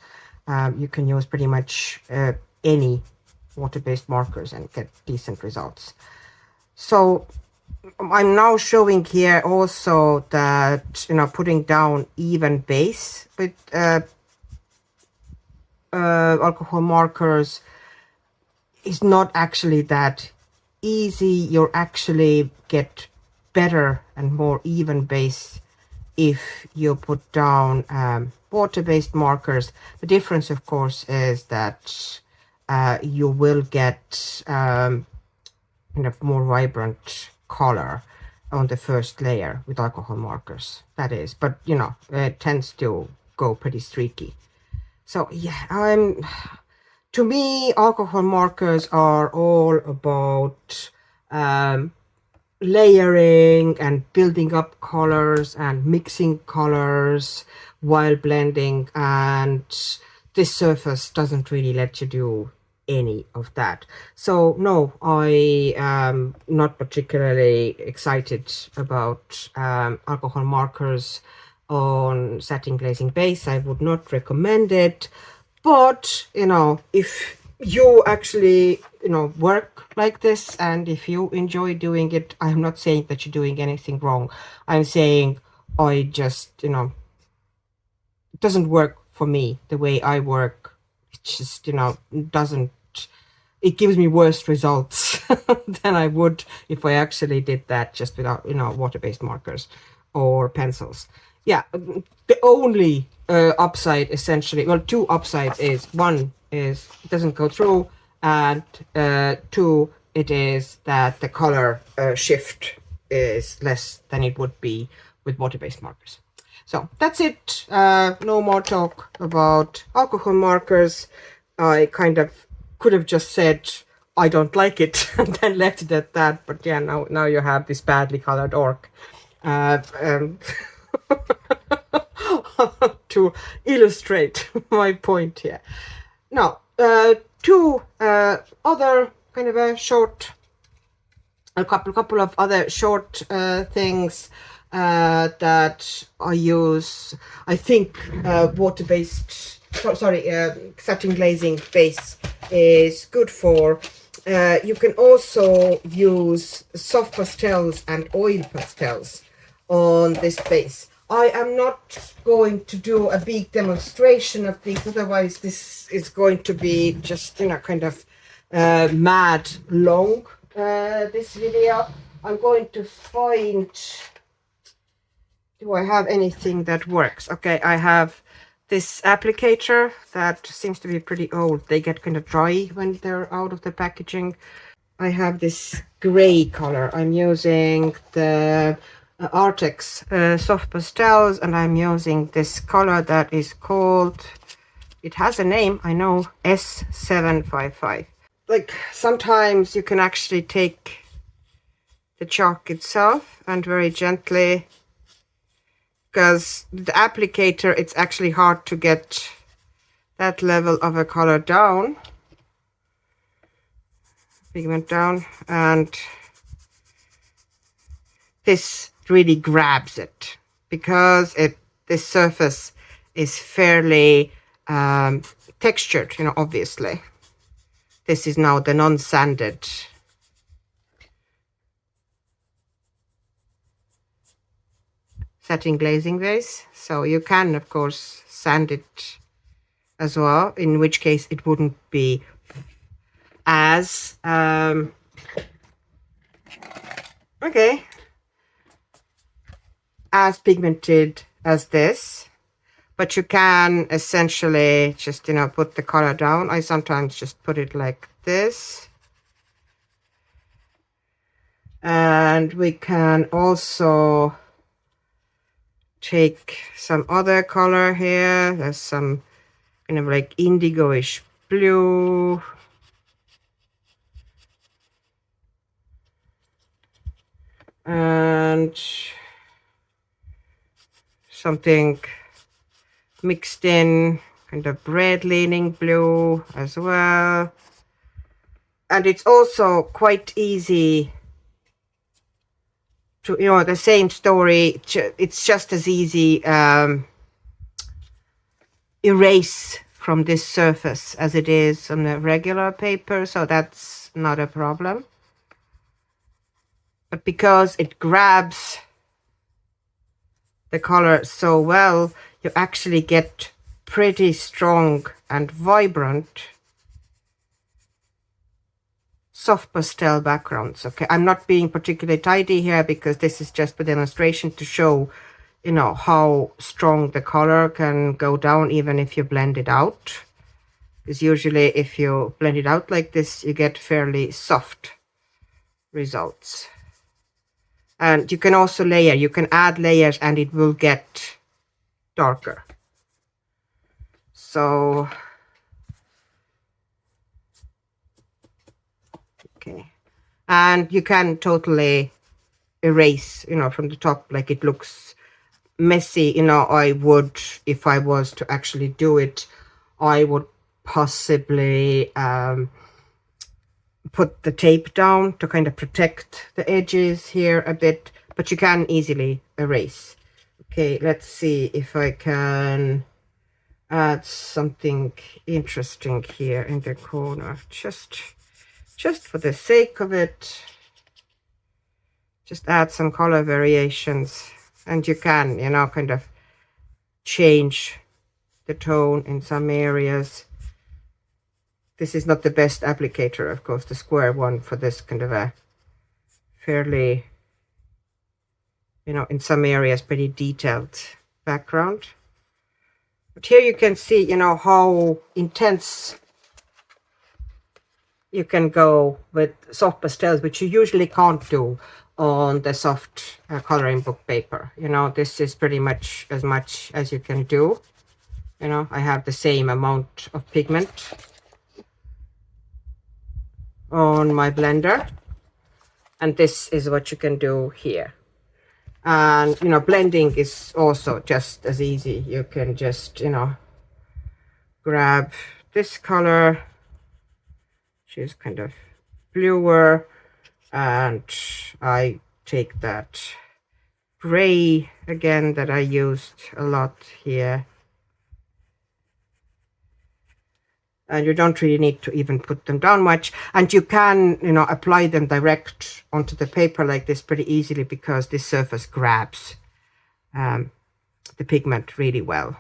You can use pretty much any water-based markers and get decent results. So I'm now showing here also that, putting down even base with alcohol markers is not actually that easy. You actually get better and more even base if you put down water-based markers. The difference, of course, is that you will get kind of more vibrant color on the first layer with alcohol markers, that is, but it tends to go pretty streaky. So yeah, to me, alcohol markers are all about layering and building up colors and mixing colors while blending, and this surface doesn't really let you do any of that. So no, I am not particularly excited about alcohol markers on satin glazing base. I would not recommend it. But if you actually work like this and if you enjoy doing it, I'm not saying that you're doing anything wrong. I'm saying I just it doesn't work for me the way I work. It just doesn't. It gives me worse results than I would if I actually did that just without water-based markers or pencils. Yeah, the only upside, essentially, well, two upsides is, one is it doesn't go through, and two, it is that the color shift is less than it would be with water-based markers. So that's it. No more talk about alcohol markers. I kind of could have just said I don't like it and then left it at that. But yeah, now you have this badly colored orc to illustrate my point here. Now, two other kind of a couple of other short things that I use. I think satin glazing base is good for. You can also use soft pastels and oil pastels on this base. I am not going to do a big demonstration of these, otherwise this is going to be just kind of mad long, this video. I'm going to find, do I have anything that works? Okay, I have this applicator that seems to be pretty old. They get kind of dry when they're out of the packaging. I have this gray color. I'm using the Artex soft pastels, and I'm using this color that is called, it has a name, I know, S755. Like, sometimes you can actually take the chalk itself and very gently, because the applicator, it's actually hard to get that level of a color down, pigment down, and this really grabs it because this surface is fairly textured, obviously. This is now the non-sanded satin glazing base, so you can of course sand it as well, in which case it wouldn't be as okay, as pigmented as this. But you can essentially just, you know, put the color down. I sometimes just put it like this. And we can also take some other color here. There's some kind of like indigo-ish blue. And something mixed in, kind of red leaning blue as well. And it's also quite easy to, you know, the same story, it's just as easy erase from this surface as it is on the regular paper, so that's not a problem. But because it grabs the color so well, you actually get pretty strong and vibrant soft pastel backgrounds. Okay, I'm not being particularly tidy here because this is just a demonstration to show, you know, how strong the color can go down even if you blend it out. Because usually if you blend it out like this, you get fairly soft results. And you can also layer, you can add layers and it will get darker. So okay, and you can totally erase, you know, from the top, like it looks messy, you know. I would, if I was to actually do it, I would possibly put the tape down to kind of protect the edges here a bit, but you can easily erase. Okay, let's see if I can add something interesting here in the corner, just for the sake of it. Just add some color variations, and you can, you know, kind of change the tone in some areas. This is not the best applicator, of course, the square one, for this kind of a fairly, you know, in some areas pretty detailed background. But here you can see, you know, how intense you can go with soft pastels, which you usually can't do on the soft coloring book paper. You know, this is pretty much as you can do. You know, I have the same amount of pigment on my blender, and this is what you can do here. And, you know, blending is also just as easy. You can just, you know, grab this color, which is kind of bluer, and I take that gray again that I used a lot here. And you don't really need to even put them down much, and you can, you know, apply them direct onto the paper like this pretty easily, because this surface grabs the pigment really well.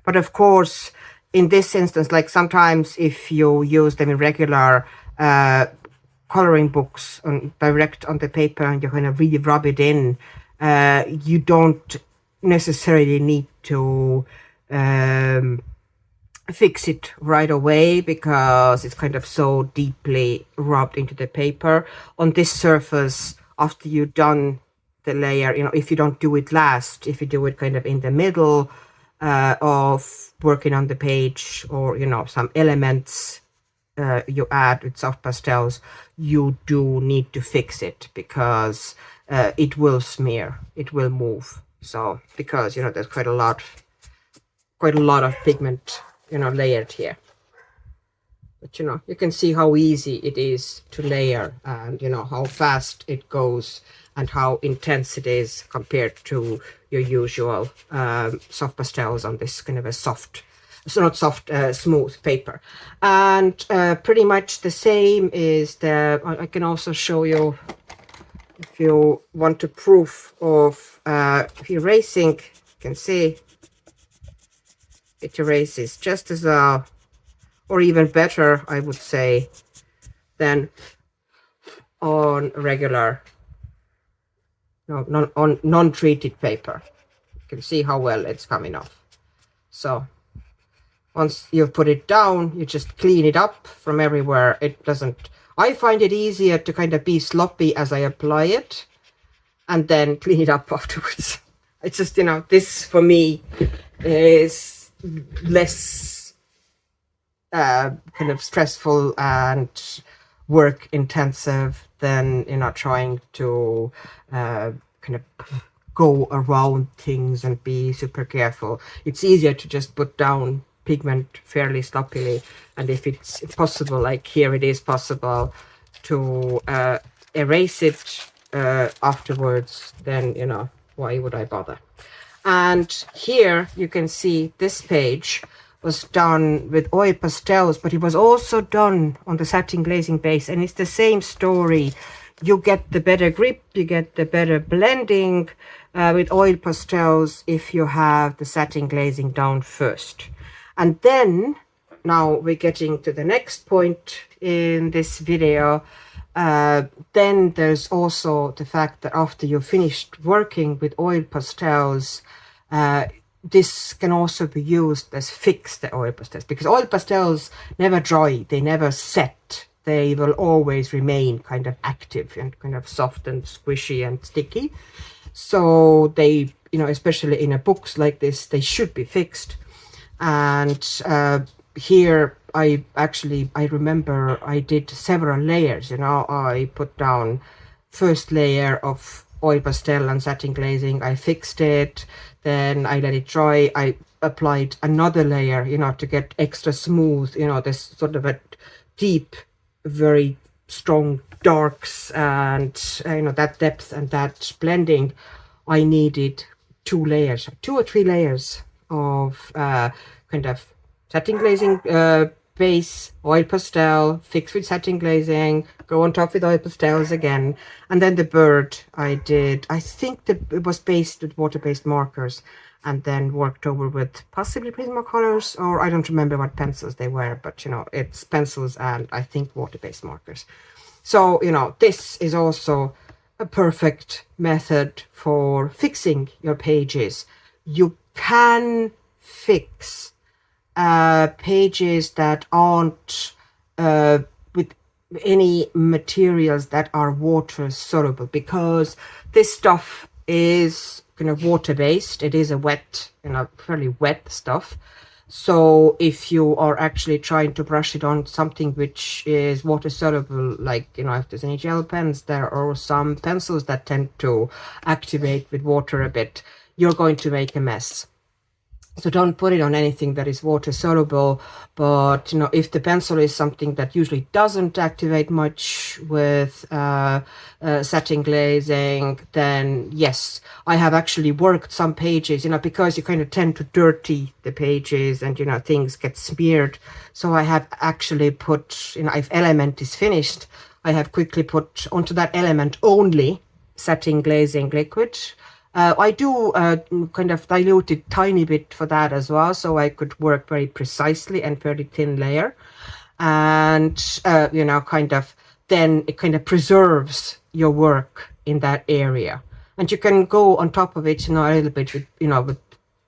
But of course, in this instance, like sometimes if you use them in regular coloring books direct on the paper and you're going to really rub it in, you don't necessarily need to fix it right away, because it's kind of so deeply rubbed into the paper. On this surface, after you've done the layer, you know, if you don't do it last, if you do it kind of in the middle of working on the page, or, you know, some elements you add with soft pastels, you do need to fix it, because it will smear, it will move. So, because, you know, there's quite a lot of pigment, you know, layered here. But, you know, you can see how easy it is to layer, and, you know, how fast it goes and how intense it is compared to your usual soft pastels on this kind of a soft, so not soft, smooth paper. And pretty much the same is the, I can also show you, if you want a proof of erasing, you can see It erases just as well, or even better, I would say, than on regular, no, on non-treated paper. You can see how well it's coming off. So once you've put it down, you just clean it up from everywhere. It doesn't, I find it easier to kind of be sloppy as I apply it and then clean it up afterwards. It's just, you know, this for me is less kind of stressful and work intensive than, you know, trying to kind of go around things and be super careful. It's easier to just put down pigment fairly sloppily, and if it's possible, like here it is possible to erase it afterwards, then, you know, why would I bother? And here you can see this page was done with oil pastels, but it was also done on the satin glazing base, and it's the same story. You get the better grip, you get the better blending with oil pastels if you have the satin glazing down first. And then, now we're getting to the next point in this video. Then there's also the fact that after you've finished working with oil pastels, this can also be used as fix the oil pastels, because oil pastels never dry, they never set. They will always remain kind of active and kind of soft and squishy and sticky. So they, you know, especially in a books like this, they should be fixed. And here I remember I did several layers, you know. I put down first layer of oil pastel and satin glazing, I fixed it, then I let it dry, I applied another layer, you know, to get extra smooth, you know, this sort of a deep, very strong darks, and you know, that depth and that blending. I needed 2 or 3 layers of kind of satin glazing base, oil pastel, fix with satin glazing, go on top with oil pastels again, and then the bird I did, I think it was based with water-based markers, and then worked over with possibly Prismacolors, or I don't remember what pencils they were, but you know, it's pencils and I think water-based markers. So, you know, this is also a perfect method for fixing your pages. You can fix pages that aren't with any materials that are water soluble, because this stuff is kind of water based. It is a wet, you know, fairly wet stuff. So if you are actually trying to brush it on something which is water soluble, like, you know, if there's any gel pens, there are some pencils that tend to activate with water a bit, you're going to make a mess. So don't put it on anything that is water soluble. But, you know, if the pencil is something that usually doesn't activate much with satin glazing, then yes, I have actually worked some pages, you know, because you kind of tend to dirty the pages and, you know, things get smeared. So I have actually put, you know, if element is finished, I have quickly put onto that element only Satin Glazing Liquid. I do kind of dilute it tiny bit for that as well, so I could work very precisely and fairly thin layer. And, you know, kind of, then it kind of preserves your work in that area. And you can go on top of it, you know, a little bit with, you know, with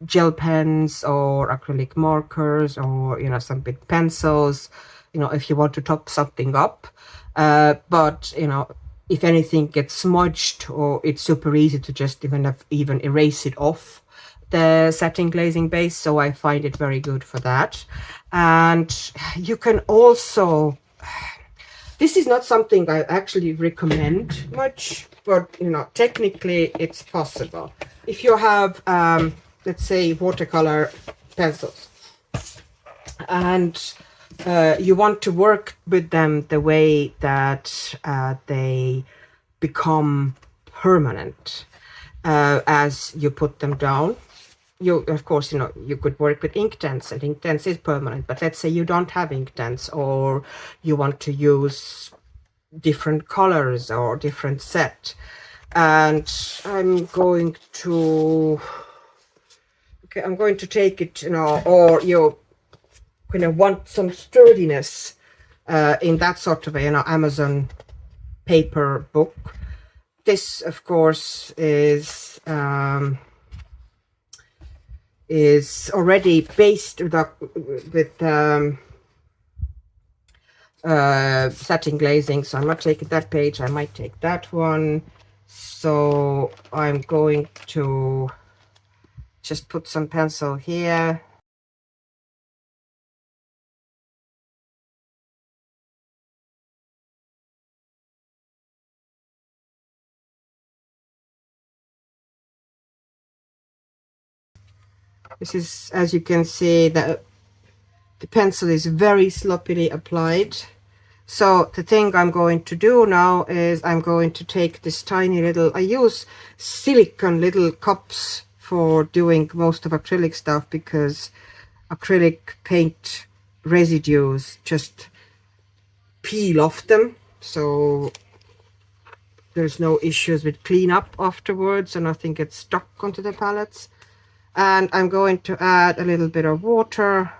gel pens or acrylic markers, or, you know, some big pencils, you know, if you want to top something up. But, you know, if anything gets smudged, or it's super easy to just even erase it off the satin glazing base, so I find it very good for that. And you can also, this is not something I actually recommend much, but, you know, technically it's possible. If you have, let's say, watercolor pencils, and you want to work with them the way that they become permanent as you put them down. You, of course, you know, you could work with Inktense, and Inktense is permanent, but let's say you don't have Inktense, or you want to use different colors or different set. And I'm going to, Okay, I'm going to take it, you know, or you kind of want some sturdiness in that sort of a, you know, Amazon paper book. This, of course, is already based with satin glazing, so I'm not taking that page. I might take that one. So I'm going to just put some pencil here. This is, as you can see, the pencil is very sloppily applied. So the thing I'm going to do now is I'm going to take this tiny little, I use silicone little cups for doing most of acrylic stuff, because acrylic paint residues just peel off them, so there's no issues with cleanup afterwards and nothing gets stuck onto the palettes. And I'm going to add a little bit of water.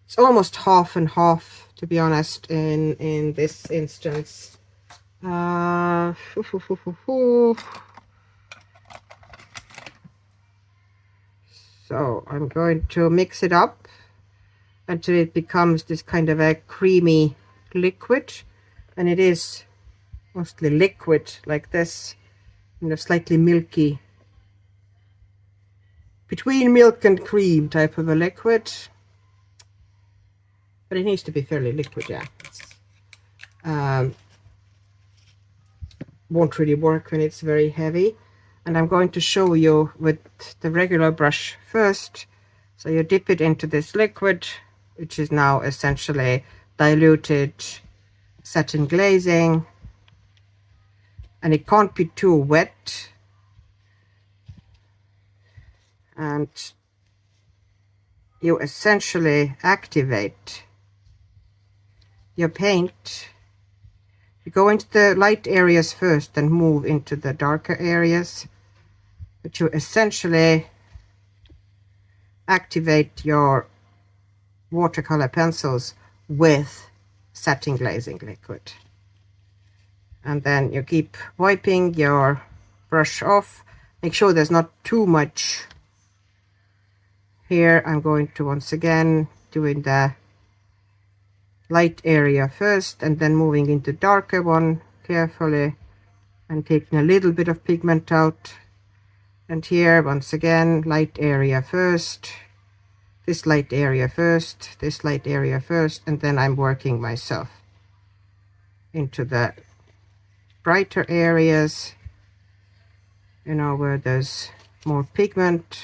It's almost half and half, to be honest, in this instance. So I'm going to mix it up until it becomes this kind of a creamy liquid, and it is mostly liquid like this, you know, slightly milky, between milk and cream type of a liquid, but it needs to be fairly liquid. Yeah, won't really work when it's very heavy. And I'm going to show you with the regular brush first. So you dip it into this liquid, which is now essentially diluted satin glazing, and it can't be too wet. And you essentially activate your paint. You go into the light areas first and move into the darker areas, but you essentially activate your watercolor pencils with satin glazing liquid. And then you keep wiping your brush off. Make sure there's not too much. Here I'm going to once again doing the light area first and then moving into darker one carefully and taking a little bit of pigment out. And here once again, light area first, this light area first, this light area first, and then I'm working myself into the brighter areas, you know, where there's more pigment.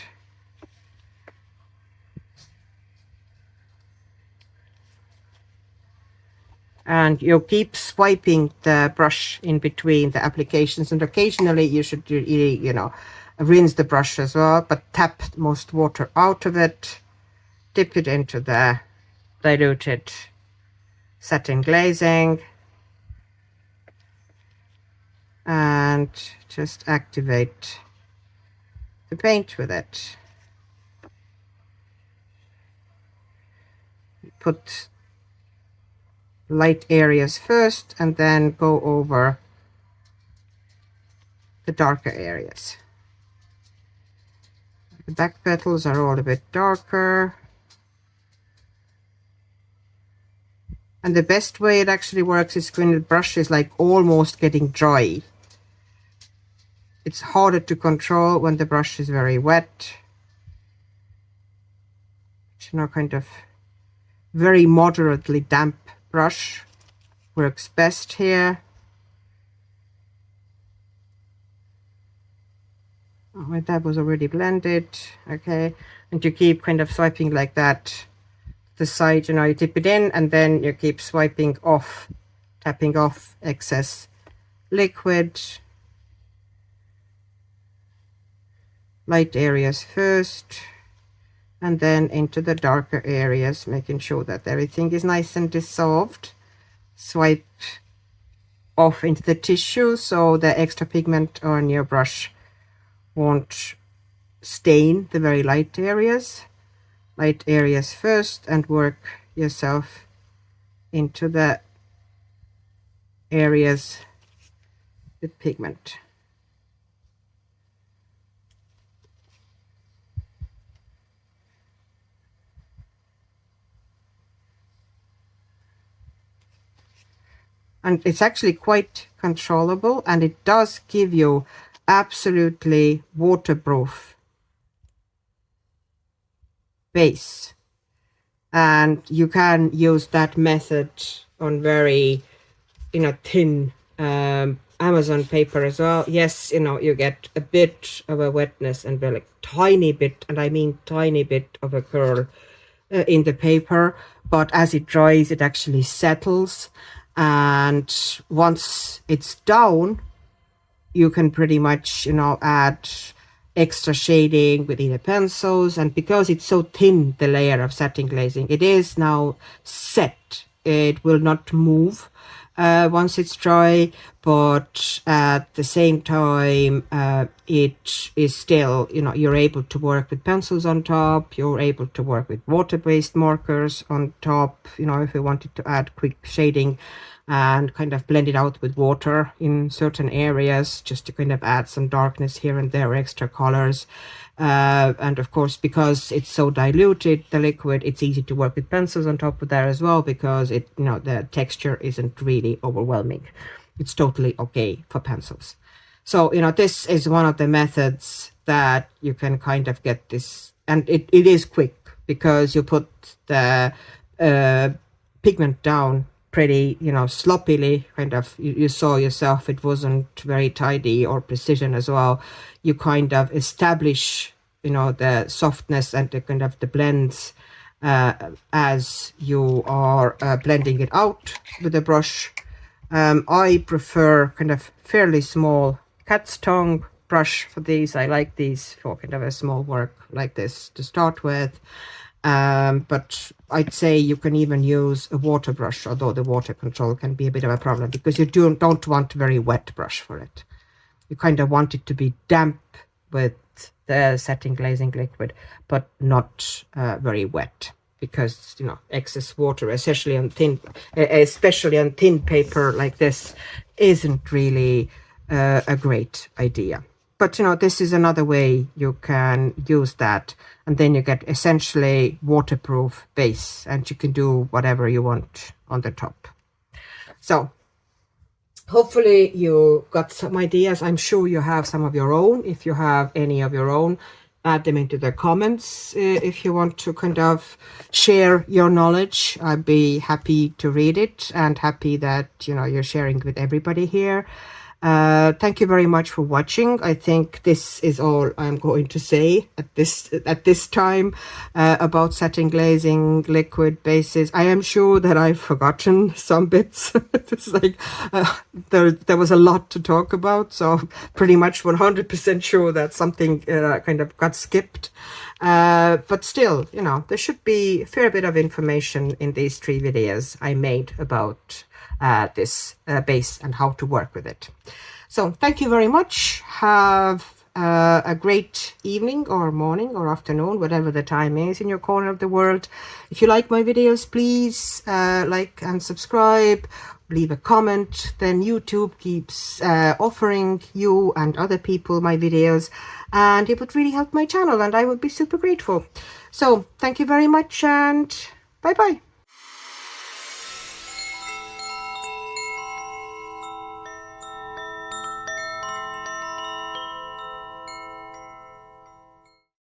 And you keep swiping the brush in between the applications, and occasionally you should really, you know, rinse the brush as well, but tap most water out of it, dip it into the diluted satin glazing, and just activate the paint with it. Put light areas first and then go over the darker areas. The back petals are all a bit darker, and the best way it actually works is when the brush is like almost getting dry. It's harder to control when the brush is very wet. You know, kind of very moderately damp brush works best here. Oh, that was already blended. Okay, and you keep kind of swiping like that. The side, you know, you dip it in and then you keep swiping off, tapping off excess liquid. Light areas first and then into the darker areas, making sure that everything is nice and dissolved. Swipe off into the tissue so the extra pigment on your brush won't stain the very light areas first, and work yourself into the areas with pigment. And it's actually quite controllable, and it does give you absolutely waterproof base. And you can use that method on very, thin Amazon paper as well. Yes, you get a bit of a wetness and very tiny bit, and I mean tiny bit of a curl in the paper, but as it dries, it actually settles. And once it's down, you can pretty much, add extra shading with either pencils. And because it's so thin, the layer of satin glazing, it is now set. It will not move once it's dry, but at the same time, it is still, you're able to work with pencils on top, you're able to work with water-based markers on top, if you wanted to add quick shading and kind of blend it out with water in certain areas, just to kind of add some darkness here and there, extra colors. And of course, because it's so diluted, the liquid, it's easy to work with pencils on top of that as well, because it, the texture isn't really overwhelming. It's totally okay for pencils. So, this is one of the methods that you can kind of get this, and it is quick because you put the pigment down pretty, sloppily, kind of. You saw yourself, it wasn't very tidy or precision as well. You kind of establish, the softness and the kind of the blends as you are blending it out with the brush. I prefer kind of fairly small cat's tongue brush for these. I like these for kind of a small work like this to start with. But I'd say you can even use a water brush, although the water control can be a bit of a problem because you don't want a very wet brush for it. You kind of want it to be damp with the Satin Glazing Liquid, but not very wet, because excess water, especially on thin paper like this, isn't really a great idea. But this is another way you can use that, and then you get essentially waterproof base, and you can do whatever you want on the top. So hopefully you got some ideas. I'm sure you have some of your own. If you have any of your own, add them into the comments. If you want to kind of share your knowledge, I'd be happy to read it, and happy that you're sharing with everybody here. Thank you very much for watching. I think this is all I'm going to say at this time about Satin Glazing Liquid bases. I am sure that I've forgotten some bits. It's like there was a lot to talk about, so pretty much 100% sure that something kind of got skipped. But still, there should be a fair bit of information in these 3 videos I made about this base and how to work with it. So thank you very much. Have a great evening or morning or afternoon, whatever the time is in your corner of the world. If you like my videos, please like and subscribe, leave a comment. Then YouTube keeps offering you and other people my videos, and it would really help my channel, and I would be super grateful. So thank you very much, and bye bye.